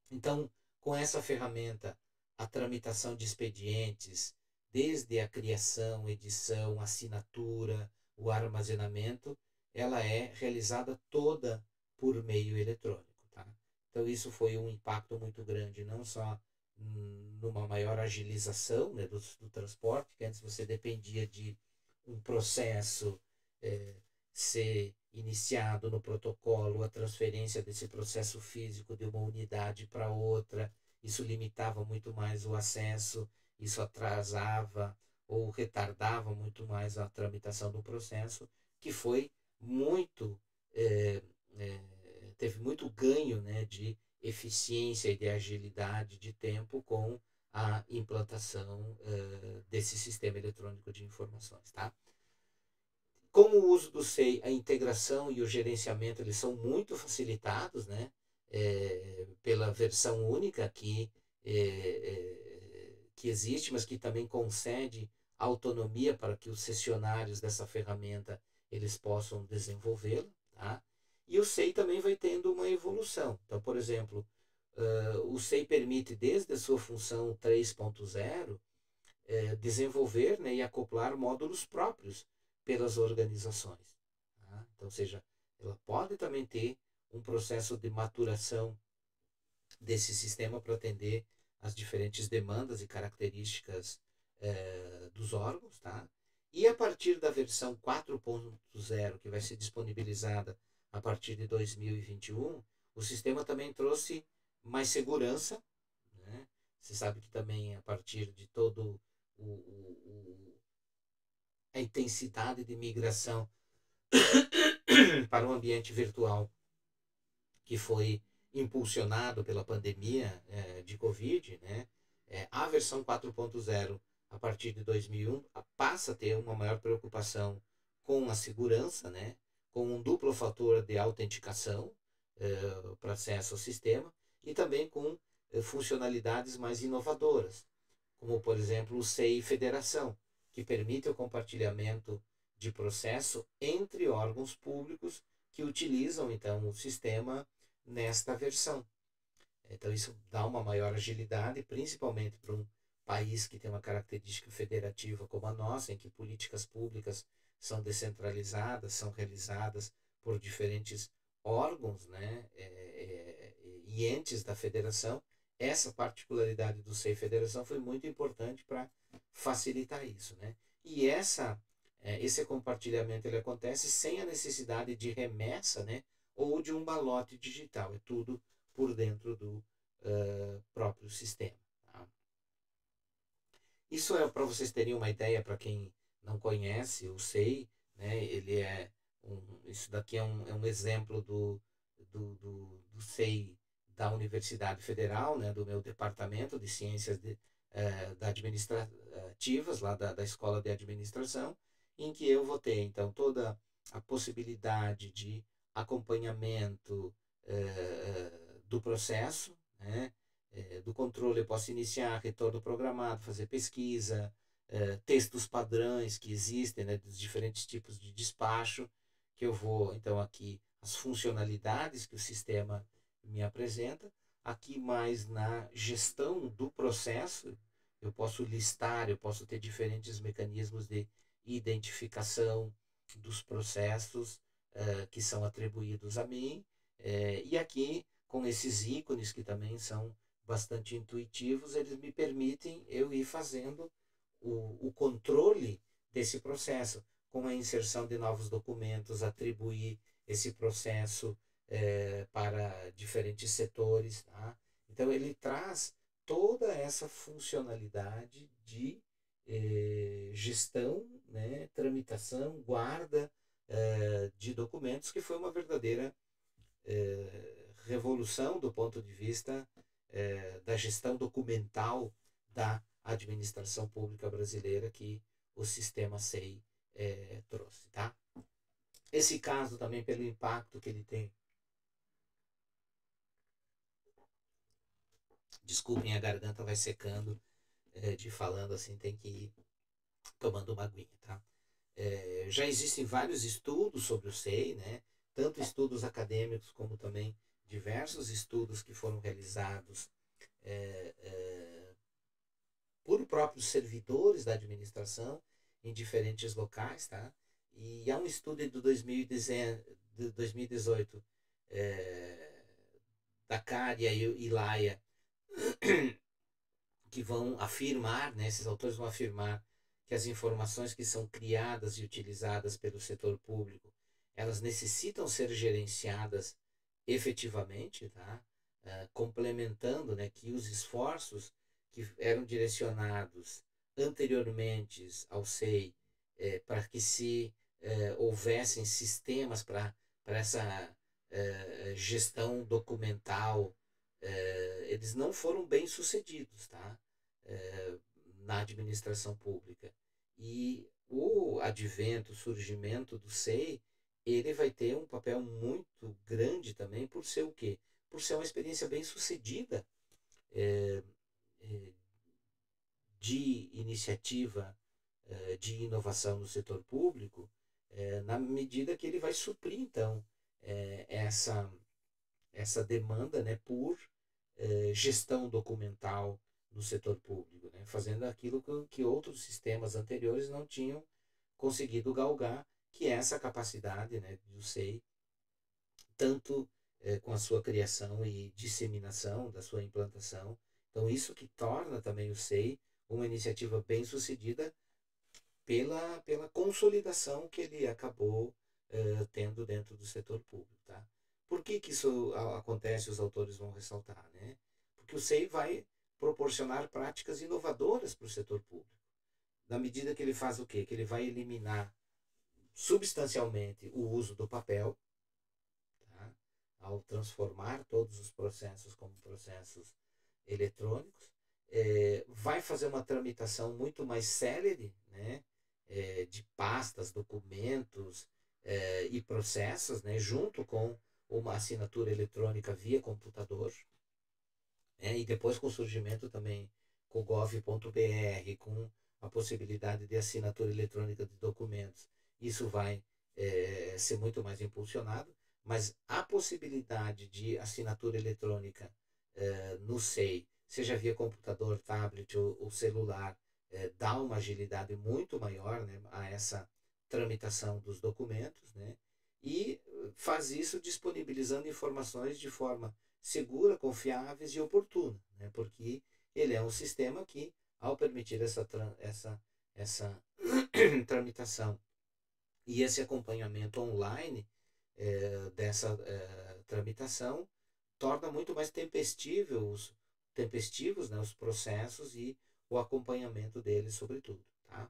Então, com essa ferramenta, a tramitação de expedientes, desde a criação, edição, assinatura, o armazenamento, ela é realizada toda por meio eletrônico. Tá? Então, isso foi um impacto muito grande, não só numa maior agilização, né, do transporte, que antes você dependia de um processo ser iniciado no protocolo, a transferência desse processo físico de uma unidade para outra, isso limitava muito mais o acesso, isso atrasava ou retardava muito mais a tramitação do processo, que foi muito, teve muito ganho, né, de eficiência e de agilidade de tempo com a implantação desse sistema eletrônico de informações. Tá? Com o uso do SEI, a integração e o gerenciamento eles são muito facilitados, né? Pela versão única que existe, mas que também concede autonomia para que os sessionários dessa ferramenta eles possam desenvolvê-la. Tá? E o SEI também vai tendo uma evolução. Então, por exemplo, o SEI permite, desde a sua função 3.0, desenvolver, né, e acoplar módulos próprios pelas organizações. Tá? Então, ou seja, ela pode também ter um processo de maturação desse sistema para atender as diferentes demandas e características dos órgãos. Tá? E a partir da versão 4.0, que vai ser disponibilizada a partir de 2021, o sistema também trouxe mais segurança. Né? Você sabe que também a partir de todo a intensidade de migração para um ambiente virtual que foi impulsionado pela pandemia de Covid, né? A versão 4.0, a partir de 2001, passa a ter uma maior preocupação com a segurança, né? Com um duplo fator de autenticação para acesso ao sistema e também com funcionalidades mais inovadoras, como, por exemplo, o SEI Federação, que permite o compartilhamento de processo entre órgãos públicos que utilizam, então, o sistema nesta versão. Então, isso dá uma maior agilidade, principalmente para um país que tem uma característica federativa como a nossa, em que políticas públicas são descentralizadas, são realizadas por diferentes órgãos, né, e entes da federação. Essa particularidade do SEI Federação foi muito importante para facilitar isso. Né? E esse compartilhamento ele acontece sem a necessidade de remessa, né, ou de um balote digital. É tudo por dentro do próprio sistema. Tá? Isso é para vocês terem uma ideia, para quem não conhece o SEI, né, ele isso daqui é um exemplo do SEI da Universidade Federal, né, do meu departamento de ciências administrativas, lá da Escola de Administração, em que eu vou ter, então, toda a possibilidade de acompanhamento do processo, né, do controle. Eu posso iniciar retorno programado, fazer pesquisa, textos padrões que existem, né, dos diferentes tipos de despacho, que eu vou, então, aqui, as funcionalidades que o sistema me apresenta. Aqui mais na gestão do processo, eu posso listar, eu posso ter diferentes mecanismos de identificação dos processos que são atribuídos a mim, E aqui, com esses ícones que também são bastante intuitivos, eles me permitem eu ir fazendo o controle desse processo, com a inserção de novos documentos, atribuir esse processo para diferentes setores. Tá? Então, ele traz toda essa funcionalidade de gestão, né, tramitação, guarda de documentos, que foi uma verdadeira revolução do ponto de vista da gestão documental da administração pública brasileira que o sistema SEI trouxe. Tá? Esse caso também, pelo impacto que ele tem. Desculpem, a garganta vai secando de falando assim, tem que ir tomando uma aguinha. Tá? Já existem vários estudos sobre o SEI, né? Tanto estudos acadêmicos como também diversos estudos que foram realizados por próprios servidores da administração em diferentes locais. Tá? E há um estudo de 2018 da Cária e Laia que vão afirmar, né, esses autores vão afirmar que as informações que são criadas e utilizadas pelo setor público, elas necessitam ser gerenciadas efetivamente, tá? Complementando, né, que os esforços que eram direcionados anteriormente ao SEI para que se houvessem sistemas para essa gestão documental, eles não foram bem sucedidos, tá? Na administração pública. E o advento, o surgimento do SEI, ele vai ter um papel muito grande também por ser o quê? Por ser uma experiência bem sucedida de iniciativa de inovação no setor público, na medida que ele vai suprir, então, essa demanda, né, por gestão documental no setor público, né, fazendo aquilo que outros sistemas anteriores não tinham conseguido galgar, que é essa capacidade, né, do SEI, tanto com a sua criação e disseminação, da sua implantação. Então, isso que torna também o SEI uma iniciativa bem sucedida pela consolidação que ele acabou tendo dentro do setor público. Tá? Por que isso acontece, os autores vão ressaltar? Né? Porque o SEI vai proporcionar práticas inovadoras para o setor público. Na medida que ele faz o quê? Que ele vai eliminar substancialmente o uso do papel, tá? Ao transformar todos os processos como processos eletrônicos, vai fazer uma tramitação muito mais célere, né? De pastas, documentos e processos, né? Junto com uma assinatura eletrônica via computador, e depois com o surgimento também com o gov.br, com a possibilidade de assinatura eletrônica de documentos, isso vai ser muito mais impulsionado, mas a possibilidade de assinatura eletrônica no SEI, seja via computador, tablet ou celular, dá uma agilidade muito maior, né, a essa tramitação dos documentos, né, e faz isso disponibilizando informações de forma segura, confiáveis e oportuna, né, porque ele é um sistema que, ao permitir essa tramitação e esse acompanhamento online dessa tramitação, torna muito mais tempestivos, né, os processos e o acompanhamento deles, sobretudo. Tá?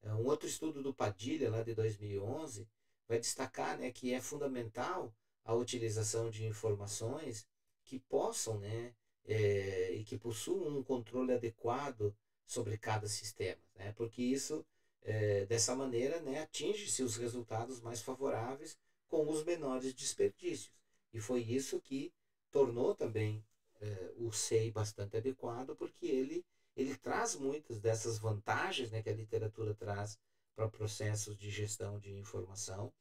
Um outro estudo do Padilha, lá de 2011, vai destacar, né, que é fundamental a utilização de informações que possam, né, e que possuam um controle adequado sobre cada sistema, né, porque isso, dessa maneira, né, atinge-se os resultados mais favoráveis com os menores desperdícios. E foi isso que tornou também o SEI bastante adequado, porque ele traz muitas dessas vantagens, né, que a literatura traz para processos de gestão de informação,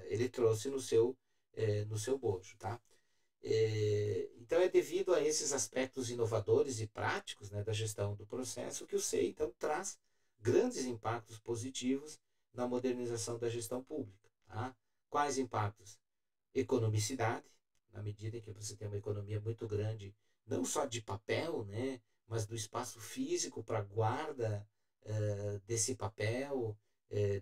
ele trouxe no seu bojo. Tá? Então é devido a esses aspectos inovadores e práticos, né, da gestão do processo que o SEI então traz grandes impactos positivos na modernização da gestão pública. Tá? Quais impactos? economicidade, na medida em que você tem uma economia muito grande, não só de papel, né, mas do espaço físico para guarda desse papel,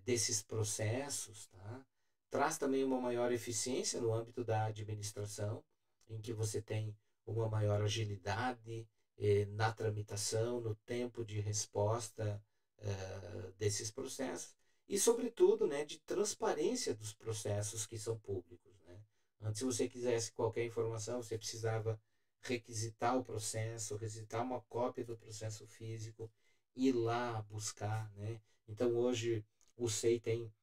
desses processos, tá? Traz também uma maior eficiência no âmbito da administração, em que você tem uma maior agilidade na tramitação, no tempo de resposta desses processos e, sobretudo, né, de transparência dos processos que são públicos, né? Antes, se você quisesse qualquer informação, você precisava requisitar o processo, requisitar uma cópia do processo físico, ir lá buscar, né? Então, hoje, o SEI tem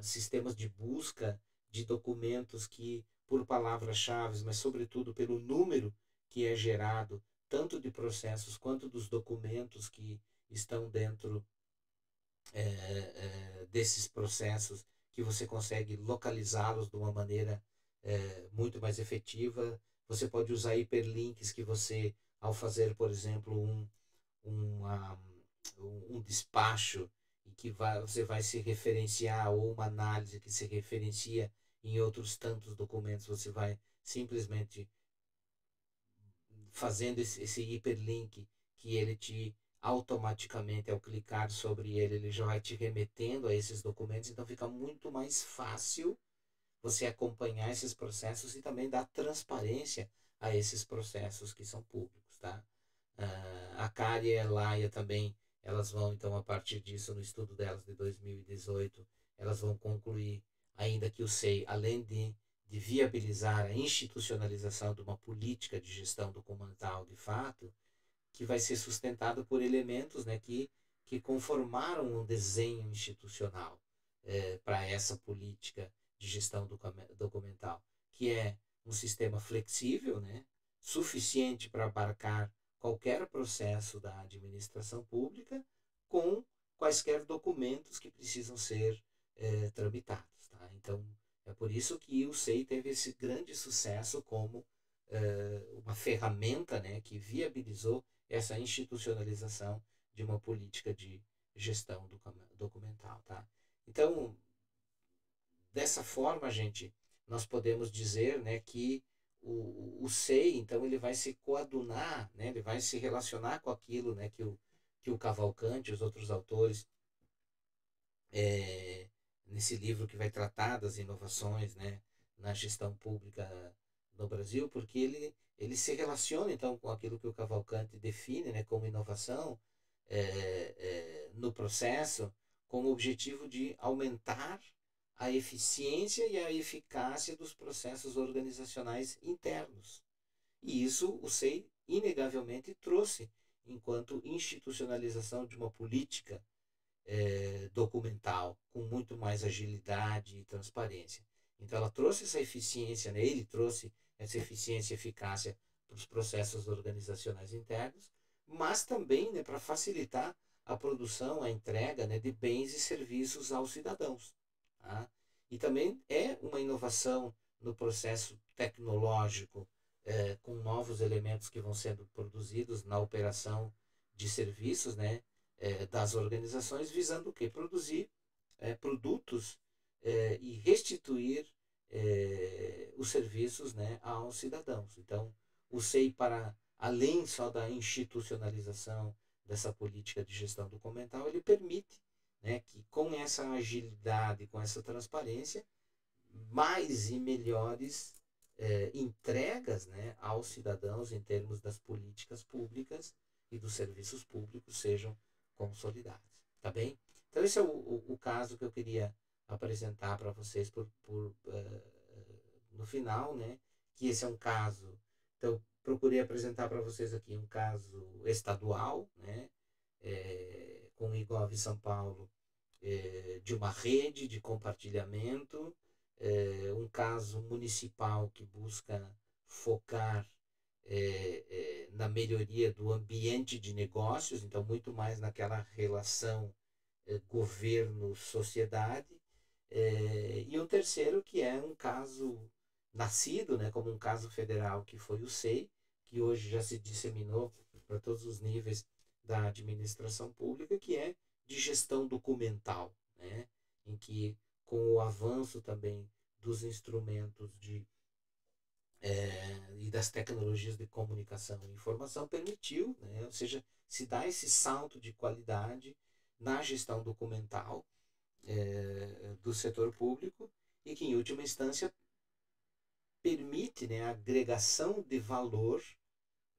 sistemas de busca de documentos que, por palavras-chave, mas sobretudo pelo número que é gerado, tanto de processos quanto dos documentos que estão dentro desses processos, que você consegue localizá-los de uma maneira muito mais efetiva. Você pode usar hiperlinks que você, ao fazer, por exemplo, uma, um despacho em que você vai se referenciar, ou uma análise que se referencia em outros tantos documentos, você vai simplesmente fazendo esse hiperlink, que ele te automaticamente, ao clicar sobre ele, ele já vai te remetendo a esses documentos. Então fica muito mais fácil você acompanhar esses processos e também dar transparência a esses processos que são públicos, tá? A CARI e a Laia também, elas vão, então, a partir disso, no estudo delas de 2018, elas vão concluir ainda que o SEI, além de viabilizar a institucionalização de uma política de gestão documental de fato, que vai ser sustentado por elementos, né, que conformaram um desenho institucional para essa política de gestão documental, que é um sistema flexível, né, suficiente para abarcar qualquer processo da administração pública, com quaisquer documentos que precisam ser tramitados. Tá? Então, é por isso que o SEI teve esse grande sucesso como uma ferramenta, né, que viabilizou essa institucionalização de uma política de gestão documental. Tá? Então, dessa forma, gente, nós podemos dizer, né, que o SEI, então, ele vai se coadunar, né, ele vai se relacionar com aquilo, né, que o Cavalcante e os outros autores, nesse livro que vai tratar das inovações, né, na gestão pública no Brasil, porque ele se relaciona, então, com aquilo que o Cavalcante define, né, como inovação no processo, com o objetivo de aumentar a eficiência e a eficácia dos processos organizacionais internos. E isso o SEI inegavelmente trouxe enquanto institucionalização de uma política documental com muito mais agilidade e transparência. Então ela trouxe essa eficiência, né? Ele trouxe essa eficiência e eficácia para os processos organizacionais internos, mas também, né, para facilitar a produção, a entrega, né, de bens e serviços aos cidadãos. Tá? E também é uma inovação no processo tecnológico, com novos elementos que vão sendo produzidos na operação de serviços, né, das organizações, visando o quê? Produzir produtos e restituir os serviços, né, aos cidadãos. Então, o SEI, para além só da institucionalização dessa política de gestão documental, ele permite, né, que com essa agilidade, com essa transparência, mais e melhores entregas, né, aos cidadãos em termos das políticas públicas e dos serviços públicos sejam consolidados. Tá bem? Então, esse é o caso que eu queria apresentar para vocês no final, né? Que esse é um caso. Então, procurei apresentar para vocês aqui um caso estadual, né? Com o IGOV São Paulo, de uma rede de compartilhamento, um caso municipal que busca focar na melhoria do ambiente de negócios, então muito mais naquela relação governo-sociedade, e o terceiro, que é um caso nascido, né, como um caso federal, que foi o SEI, que hoje já se disseminou para todos os níveis da administração pública, que é de gestão documental, né, em que, com o avanço também dos instrumentos e das tecnologias de comunicação e informação permitiu, né, ou seja, se dá esse salto de qualidade na gestão documental do setor público e que, em última instância, permite, né, a agregação de valor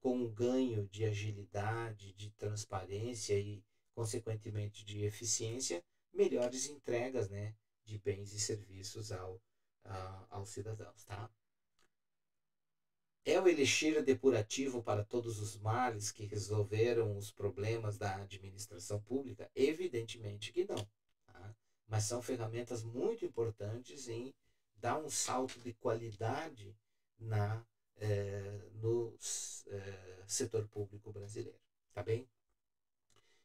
com o ganho de agilidade, de transparência e, consequentemente, de eficiência, melhores entregas, né, de bens e serviços aos cidadãos. Tá? É o elixir depurativo para todos os males que resolveram os problemas da administração pública? Evidentemente que não. Tá? Mas são ferramentas muito importantes em dar um salto de qualidade no setor público brasileiro. Tá bem?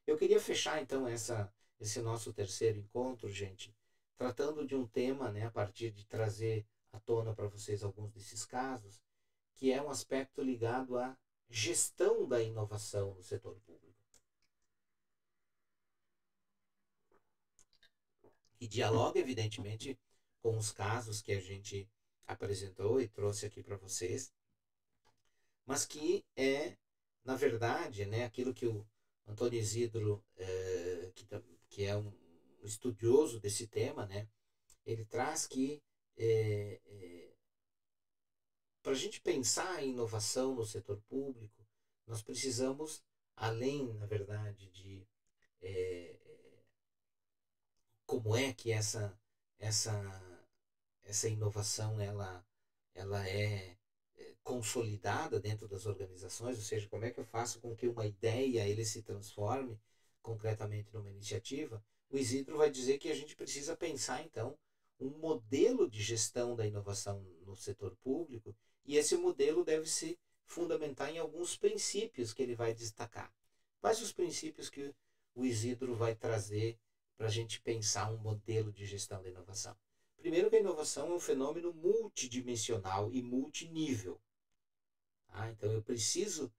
Eu queria fechar então esse nosso terceiro encontro, gente, tratando de um tema, né, a partir de trazer à tona para vocês alguns desses casos, que é um aspecto ligado à gestão da inovação no setor público. E dialoga, evidentemente, com os casos que a gente apresentou e trouxe aqui para vocês, mas que é, na verdade, né, aquilo que o Antônio Isidro, que é um estudioso desse tema, né, ele traz que para a gente pensar em inovação no setor público, nós precisamos, além, na verdade, de como é que essa inovação ela é consolidada dentro das organizações, ou seja, como é que eu faço com que uma ideia ele se transforme concretamente numa iniciativa, o Isidro vai dizer que a gente precisa pensar, então, um modelo de gestão da inovação no setor público, e esse modelo deve se fundamentar em alguns princípios que ele vai destacar. Quais os princípios que o Isidro vai trazer para a gente pensar um modelo de gestão da inovação? Primeiro, que a inovação é um fenômeno multidimensional e multinível. Tá? Então, eu preciso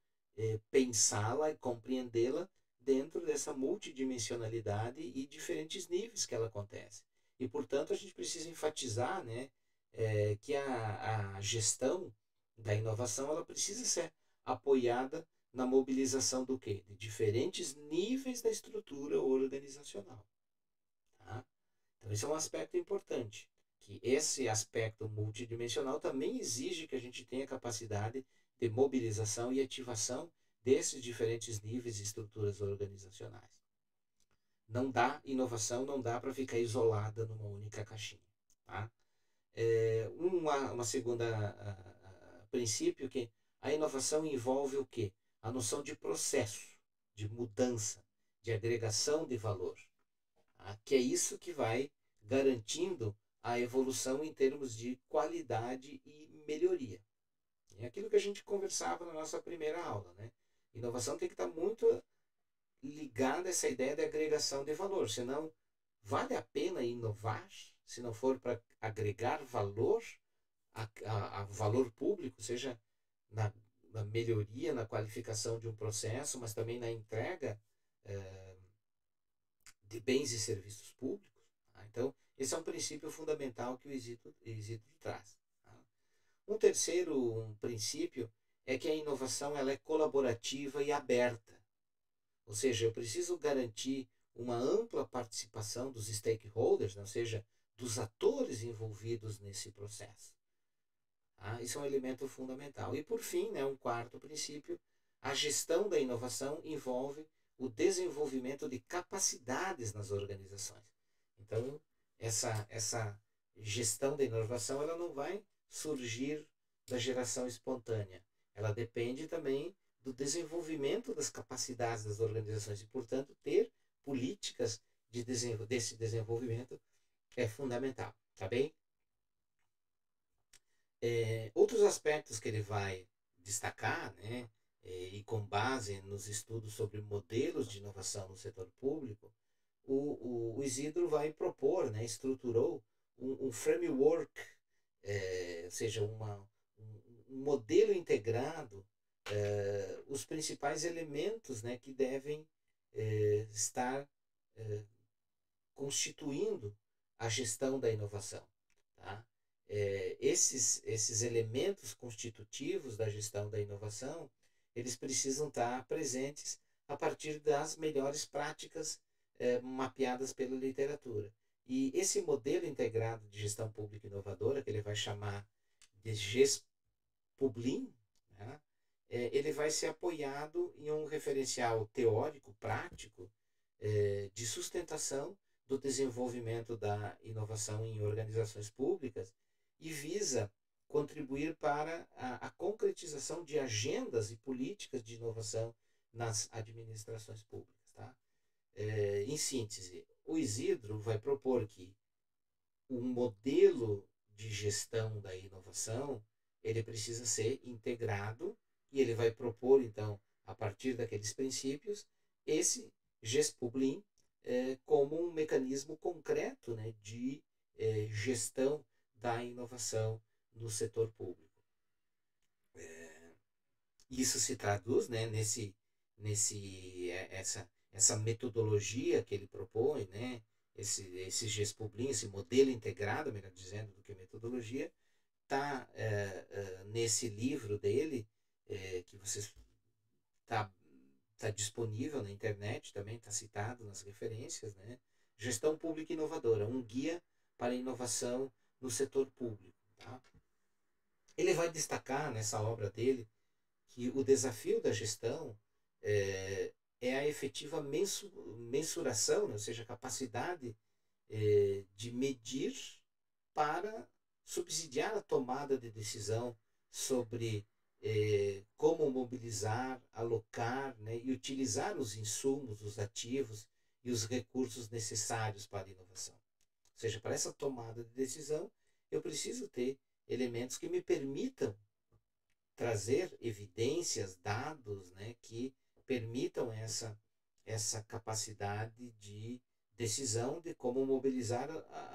pensá-la e compreendê-la dentro dessa multidimensionalidade e diferentes níveis que ela acontece. E, portanto, a gente precisa enfatizar, né, que a gestão da inovação ela precisa ser apoiada na mobilização do quê? De diferentes níveis da estrutura organizacional. Tá? Então, esse é um aspecto importante, que esse aspecto multidimensional também exige que a gente tenha capacidade de mobilização e ativação desses diferentes níveis e estruturas organizacionais. Não dá inovação, não dá para ficar isolada numa única caixinha. Tá? Uma segunda princípio que a inovação envolve o quê? A noção de processo, de mudança, de agregação de valor. Tá? Que é isso que vai garantindo a evolução em termos de qualidade e melhoria. É aquilo que a gente conversava na nossa primeira aula, né? Inovação tem que estar muito ligada a essa ideia de agregação de valor, senão vale a pena inovar se não for para agregar valor a valor público, seja na melhoria, na qualificação de um processo, mas também na entrega de bens e serviços públicos. Tá? Então, esse é um princípio fundamental que o Isidro traz. Tá? Um terceiro princípio é que a inovação ela é colaborativa e aberta. Ou seja, eu preciso garantir uma ampla participação dos stakeholders, né? Ou seja, dos atores envolvidos nesse processo. Tá? Isso é um elemento fundamental. E, por fim, né, um quarto princípio, a gestão da inovação envolve o desenvolvimento de capacidades nas organizações. Então, essa gestão da inovação ela não vai surgir da geração espontânea. Ela depende também do desenvolvimento das capacidades das organizações e, portanto, ter políticas desse desenvolvimento é fundamental. Tá bem? Outros aspectos que ele vai destacar, né, e com base nos estudos sobre modelos de inovação no setor público, o Isidro vai propor, né, estruturou um framework, ou seja, um modelo integrado, os principais elementos, né, que devem estar constituindo a gestão da inovação. Tá? esses elementos constitutivos da gestão da inovação, eles precisam estar presentes a partir das melhores práticas mapeadas pela literatura. E esse modelo integrado de gestão pública inovadora, que ele vai chamar de GESPublin, né, ele vai ser apoiado em um referencial teórico, prático, de sustentação do desenvolvimento da inovação em organizações públicas e visa contribuir para a concretização de agendas e políticas de inovação nas administrações públicas. Tá? Em síntese, o Isidro vai propor que um modelo de gestão da inovação ele precisa ser integrado e ele vai propor, então, a partir daqueles princípios, esse GESPublin como um mecanismo concreto, né, de gestão da inovação no setor público. Isso se traduz, né, essa metodologia que ele propõe, né, esse GESPublin, esse modelo integrado, melhor dizendo, do que metodologia, está nesse livro dele, que você tá disponível na internet, também está citado nas referências, né? Gestão Pública Inovadora, um guia para a inovação no setor público. Tá? Ele vai destacar nessa obra dele que o desafio da gestão é a efetiva mensuração, né? Ou seja, a capacidade de medir para subsidiar a tomada de decisão sobre como mobilizar, alocar, né, e utilizar os insumos, os ativos e os recursos necessários para a inovação. Ou seja, para essa tomada de decisão, eu preciso ter elementos que me permitam trazer evidências, dados, né, que permitam essa capacidade de decisão de como mobilizar,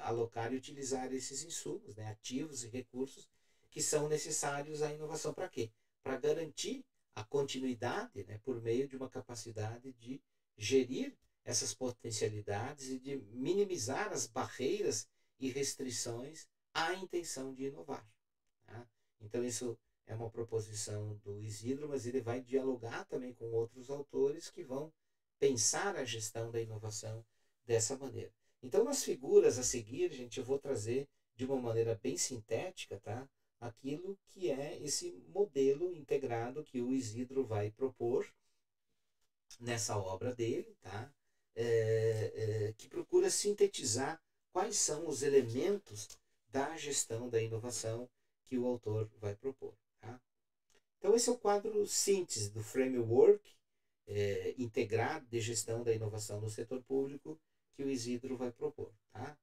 alocar e utilizar esses insumos, né, ativos e recursos que são necessários à inovação. Para quê? Para garantir a continuidade, né, por meio de uma capacidade de gerir essas potencialidades e de minimizar as barreiras e restrições à intenção de inovar. Tá? Então isso é uma proposição do Isidro, mas ele vai dialogar também com outros autores que vão pensar a gestão da inovação dessa maneira. Então, nas figuras a seguir, gente, eu vou trazer de uma maneira bem sintética, tá? Aquilo que é esse modelo integrado que o Isidro vai propor nessa obra dele, tá? Que procura sintetizar quais são os elementos da gestão da inovação que o autor vai propor. Tá? Então, esse é o quadro síntese do framework integrado de gestão da inovação no setor público que o Isidro vai propor. Tá?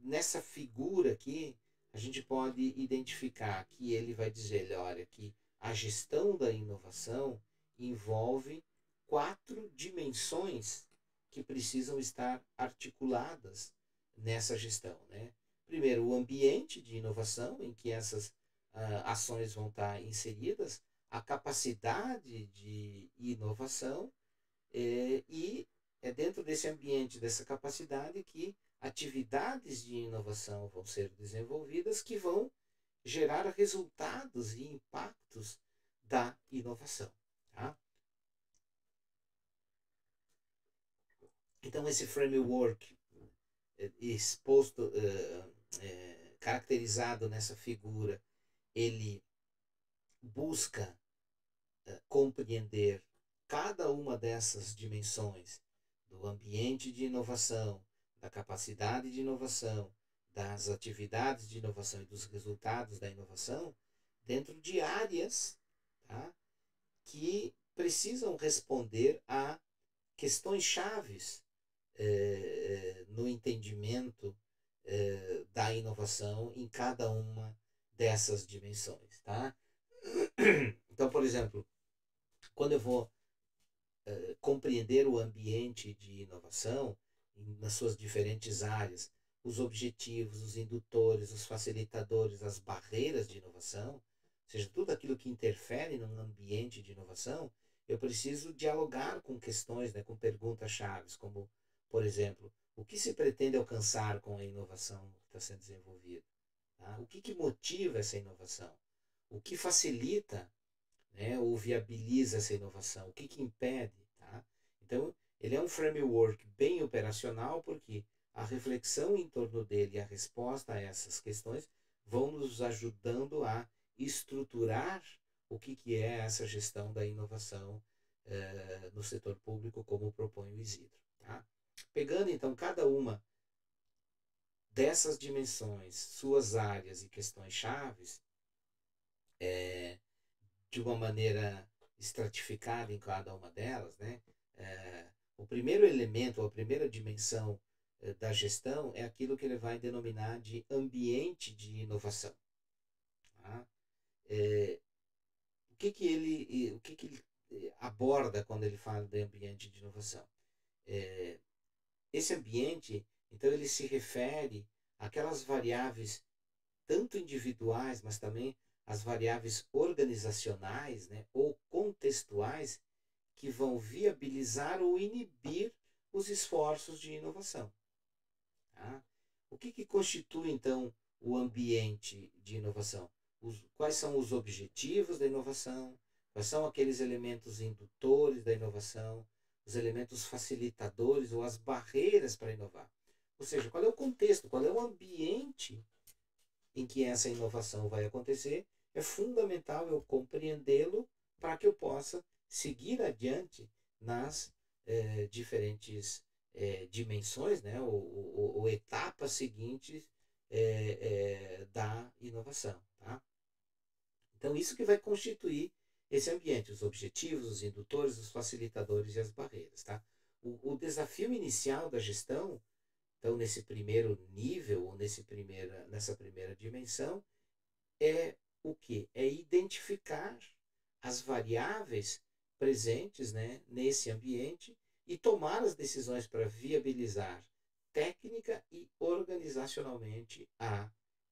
Nessa figura aqui, a gente pode identificar que ele vai dizer, olha, que a gestão da inovação envolve 4 dimensões que precisam estar articuladas nessa gestão. Né? Primeiro, o ambiente de inovação em que essas ações vão estar inseridas, a capacidade de inovação e é dentro desse ambiente, dessa capacidade que atividades de inovação vão ser desenvolvidas que vão gerar resultados e impactos da inovação. Tá? Então, esse framework exposto, caracterizado nessa figura, ele busca compreender cada uma dessas dimensões do ambiente de inovação, da capacidade de inovação, das atividades de inovação e dos resultados da inovação dentro de áreas, tá, que precisam responder a questões chaves no entendimento da inovação em cada uma dessas dimensões. Tá? Então, por exemplo, quando eu vou compreender o ambiente de inovação nas suas diferentes áreas, os objetivos, os indutores, os facilitadores, as barreiras de inovação, ou seja, tudo aquilo que interfere num ambiente de inovação, eu preciso dialogar com questões, né, com perguntas-chave, como, por exemplo, o que se pretende alcançar com a inovação que está sendo desenvolvida? Tá? O que motiva essa inovação? O que facilita, né, ou viabiliza essa inovação? O que impede? Tá? Então, ele é um framework bem operacional porque a reflexão em torno dele e a resposta a essas questões vão nos ajudando a estruturar o que é essa gestão da inovação no setor público, como propõe o Isidro. Tá? Pegando, então, cada uma dessas dimensões, suas áreas e questões chaves, de uma maneira estratificada em cada uma delas, né? O primeiro elemento, a primeira dimensão da gestão é aquilo que ele vai denominar de ambiente de inovação. Tá? O que ele aborda quando ele fala de ambiente de inovação? Esse ambiente, então, ele se refere àquelas variáveis, tanto individuais, mas também as variáveis organizacionais, né, ou contextuais, que vão viabilizar ou inibir os esforços de inovação. Tá? O que constitui, então, o ambiente de inovação? Quais são os objetivos da inovação? Quais são aqueles elementos indutores da inovação? Os elementos facilitadores ou as barreiras para inovar? Ou seja, qual é o contexto, qual é o ambiente em que essa inovação vai acontecer? É fundamental eu compreendê-lo para que eu possa seguir adiante nas diferentes dimensões, né, ou etapas seguintes da inovação. Tá? Então, isso que vai constituir esse ambiente, os objetivos, os indutores, os facilitadores e as barreiras. Tá? O desafio inicial da gestão, então, nesse primeiro nível, ou nessa primeira dimensão, é o que? É identificar as variáveis presentes, né, nesse ambiente e tomar as decisões para viabilizar técnica e organizacionalmente a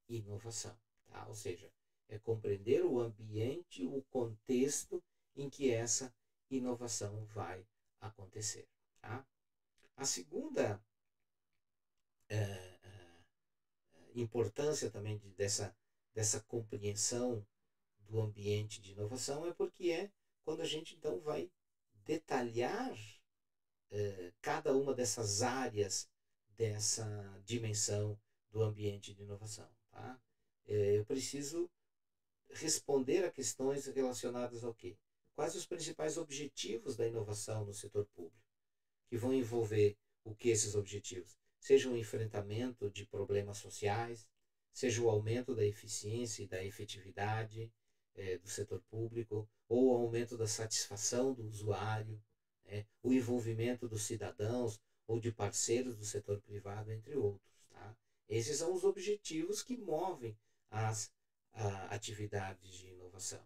inovação. Tá? Ou seja, é compreender o ambiente, o contexto em que essa inovação vai acontecer. Tá? A segunda importância também dessa compreensão do ambiente de inovação é porque é quando a gente então vai detalhar cada uma dessas áreas dessa dimensão do ambiente de inovação. Tá? Eu preciso responder a questões relacionadas ao quê? Quais os principais objetivos da inovação no setor público? Que vão envolver o que esses objetivos? Seja o enfrentamento de problemas sociais, seja o aumento da eficiência e da efetividade do setor público, ou o aumento da satisfação do usuário, o envolvimento dos cidadãos ou de parceiros do setor privado, entre outros. Tá? Esses são os objetivos que movem as atividades de inovação.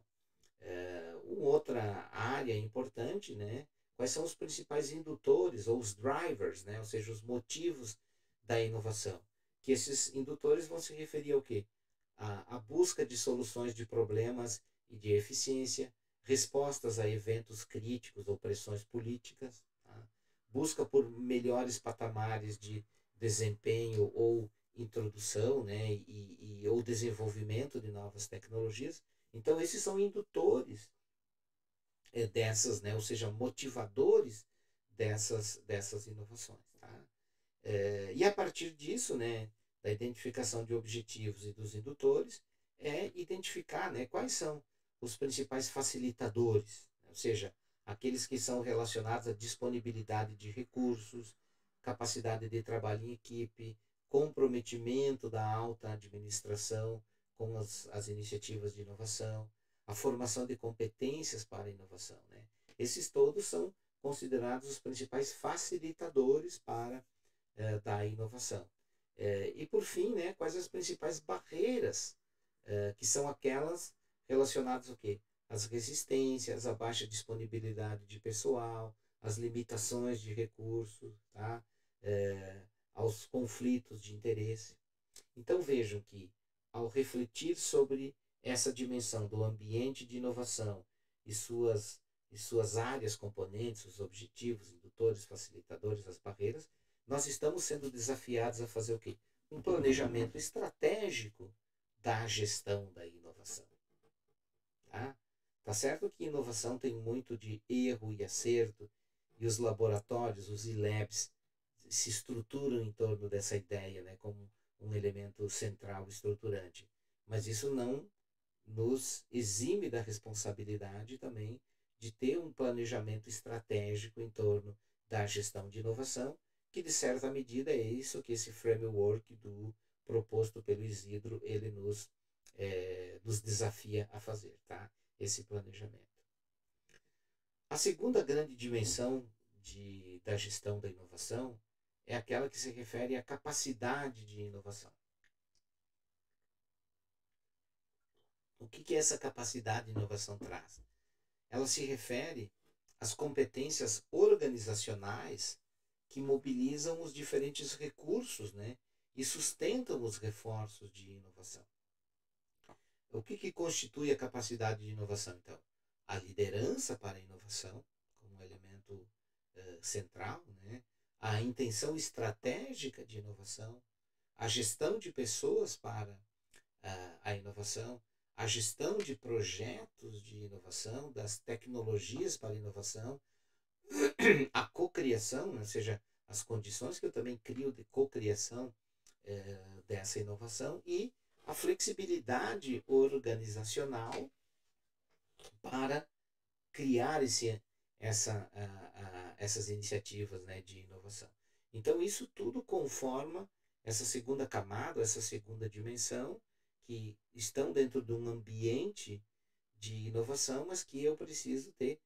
Uma outra área importante, né? Quais são os principais indutores ou os drivers, né? Ou seja, os motivos da inovação? Que esses indutores vão se referir ao quê? A busca de soluções de problemas e de eficiência, respostas a eventos críticos ou pressões políticas, tá? Busca por melhores patamares de desempenho ou introdução, né? Ou desenvolvimento de novas tecnologias. Então, esses são indutores dessas, né? Ou seja, motivadores dessas inovações. Tá? E a partir disso, né, da identificação de objetivos e dos indutores, é identificar, né, quais são os principais facilitadores, né? Ou seja, aqueles que são relacionados à disponibilidade de recursos, capacidade de trabalho em equipe, comprometimento da alta administração com as iniciativas de inovação, a formação de competências para a inovação. Né? Esses todos são considerados os principais facilitadores para da inovação. E por fim, né, quais as principais barreiras, que são aquelas relacionadas ao quê? As resistências, a baixa disponibilidade de pessoal, as limitações de recursos, tá? Aos conflitos de interesse. Então vejam que, ao refletir sobre essa dimensão do ambiente de inovação e suas áreas componentes, os objetivos, indutores, facilitadores, as barreiras, nós estamos sendo desafiados a fazer o quê? Um planejamento estratégico da gestão da inovação. Tá certo que inovação tem muito de erro e acerto, e os laboratórios, os e-labs, se estruturam em torno dessa ideia, né, como um elemento central estruturante. Mas isso não nos exime da responsabilidade também de ter um planejamento estratégico em torno da gestão de inovação, que de certa medida é isso que esse framework proposto pelo Isidro, ele nos desafia a fazer, tá? Esse planejamento. A segunda grande dimensão da gestão da inovação é aquela que se refere à capacidade de inovação. O que essa capacidade de inovação traz? Ela se refere às competências organizacionais que mobilizam os diferentes recursos, né, e sustentam os reforços de inovação. O que constitui a capacidade de inovação, então? A liderança para a inovação, como um elemento central, né? A intenção estratégica de inovação, a gestão de pessoas para a inovação, a gestão de projetos de inovação, das tecnologias para a inovação, a cocriação, né? Ou seja, as condições que eu também crio de cocriação dessa inovação, e a flexibilidade organizacional para criar essas iniciativas, né, de inovação. Então, isso tudo conforma essa segunda camada, essa segunda dimensão, que estão dentro de um ambiente de inovação, mas que eu preciso ter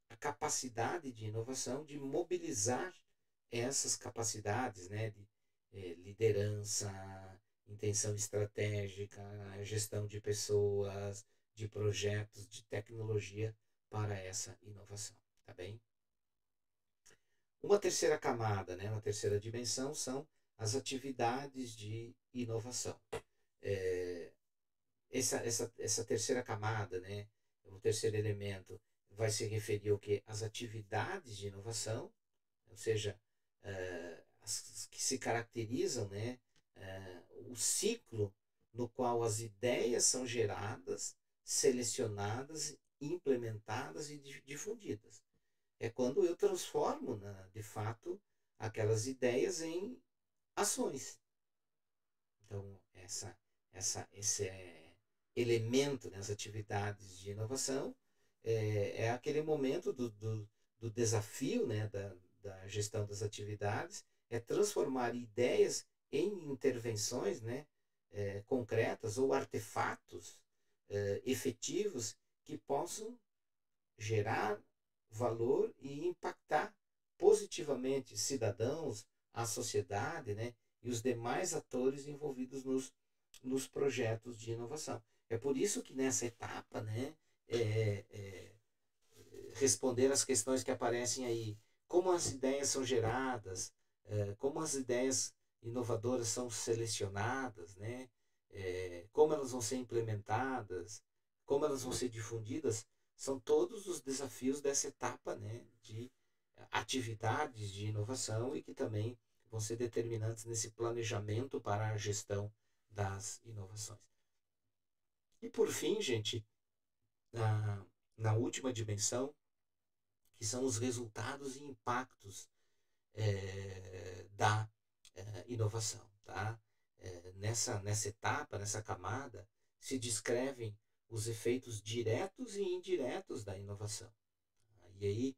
a capacidade de inovação, de mobilizar essas capacidades, né, de liderança, intenção estratégica, gestão de pessoas, de projetos, de tecnologia para essa inovação, tá bem? Uma terceira camada, né, uma terceira dimensão são as atividades de inovação. Essa terceira camada, né, o terceiro elemento, vai se referir ao que? As atividades de inovação, ou seja, as que se caracterizam, né, o ciclo no qual as ideias são geradas, selecionadas, implementadas e difundidas. É quando eu transformo, de fato, aquelas ideias em ações. Então, esse elemento, né, as atividades de inovação, é aquele momento do desafio, né, da gestão das atividades, é transformar ideias em intervenções, né, concretas ou artefatos efetivos que possam gerar valor e impactar positivamente cidadãos, a sociedade, né, e os demais atores envolvidos nos projetos de inovação. É por isso que nessa etapa, né, responder às questões que aparecem aí, como as ideias são geradas, como as ideias inovadoras são selecionadas, né, como elas vão ser implementadas, como elas vão ser difundidas, são todos os desafios dessa etapa, né, de atividades de inovação e que também vão ser determinantes nesse planejamento para a gestão das inovações. E por fim, gente, na última dimensão, que são os resultados e impactos da inovação. Tá? Nessa etapa, nessa camada, se descrevem os efeitos diretos e indiretos da inovação. E aí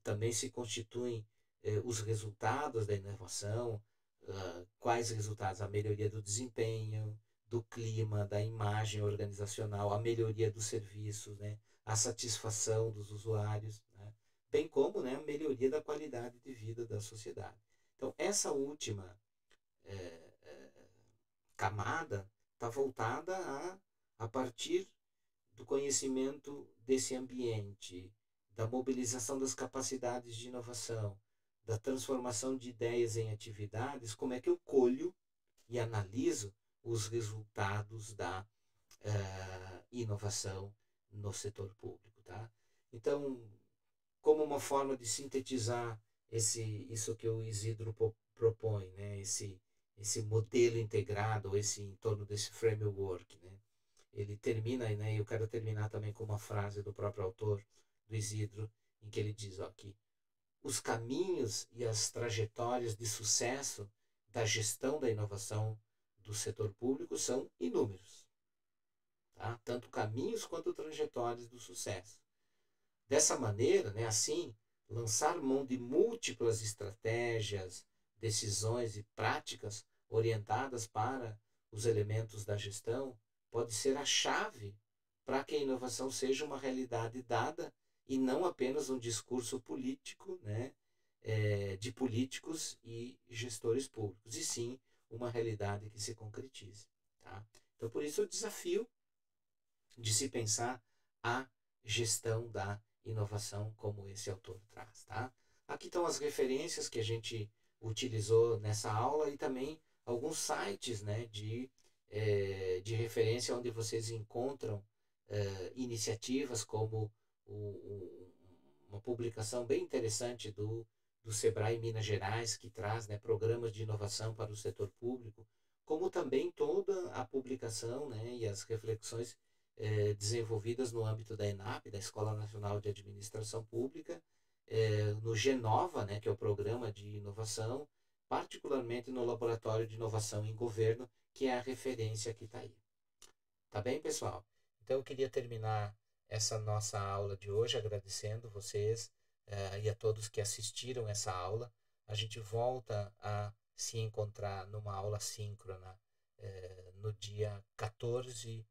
também se constituem os resultados da inovação, quais resultados? A melhoria do desempenho, do clima, da imagem organizacional, a melhoria dos serviços, né? A satisfação dos usuários, né? Bem como, né, a melhoria da qualidade de vida da sociedade. Então, essa última camada está voltada a partir do conhecimento desse ambiente, da mobilização das capacidades de inovação, da transformação de ideias em atividades, como é que eu colho e analiso os resultados da inovação no setor público. Tá? Então, como uma forma de sintetizar isso que o Isidro propõe, né? esse modelo integrado, esse em torno desse framework, né? Ele termina, né? E eu quero terminar também com uma frase do próprio autor, do Isidro, em que ele diz, ó, que os caminhos e as trajetórias de sucesso da gestão da inovação do setor público são inúmeros, tá? Tanto caminhos quanto trajetórias do sucesso. Dessa maneira, né, assim, lançar mão de múltiplas estratégias, decisões e práticas orientadas para os elementos da gestão pode ser a chave para que a inovação seja uma realidade dada e não apenas um discurso político, né, de políticos e gestores públicos, e sim uma realidade que se concretize. Tá? Então, por isso, o desafio de se pensar a gestão da inovação, como esse autor traz. Tá? Aqui estão as referências que a gente utilizou nessa aula e também alguns sites, né, de referência onde vocês encontram iniciativas como uma publicação bem interessante do Sebrae Minas Gerais, que traz, né, programas de inovação para o setor público, como também toda a publicação, né, e as reflexões desenvolvidas no âmbito da ENAP, da Escola Nacional de Administração Pública, no Genova, né, que é o programa de inovação, particularmente no Laboratório de Inovação em Governo, que é a referência que está aí. Tá bem, pessoal? Então eu queria terminar essa nossa aula de hoje agradecendo vocês e a todos que assistiram essa aula. A gente volta a se encontrar numa aula síncrona no dia 14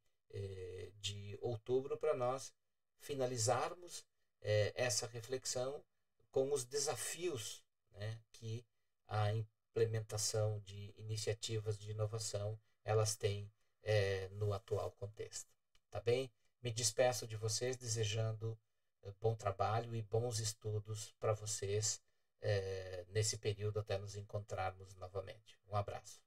de outubro para nós finalizarmos essa reflexão com os desafios, né, que a implementação de iniciativas de inovação elas têm no atual contexto. Tá bem? Me despeço de vocês desejando bom trabalho e bons estudos para vocês nesse período até nos encontrarmos novamente. Um abraço.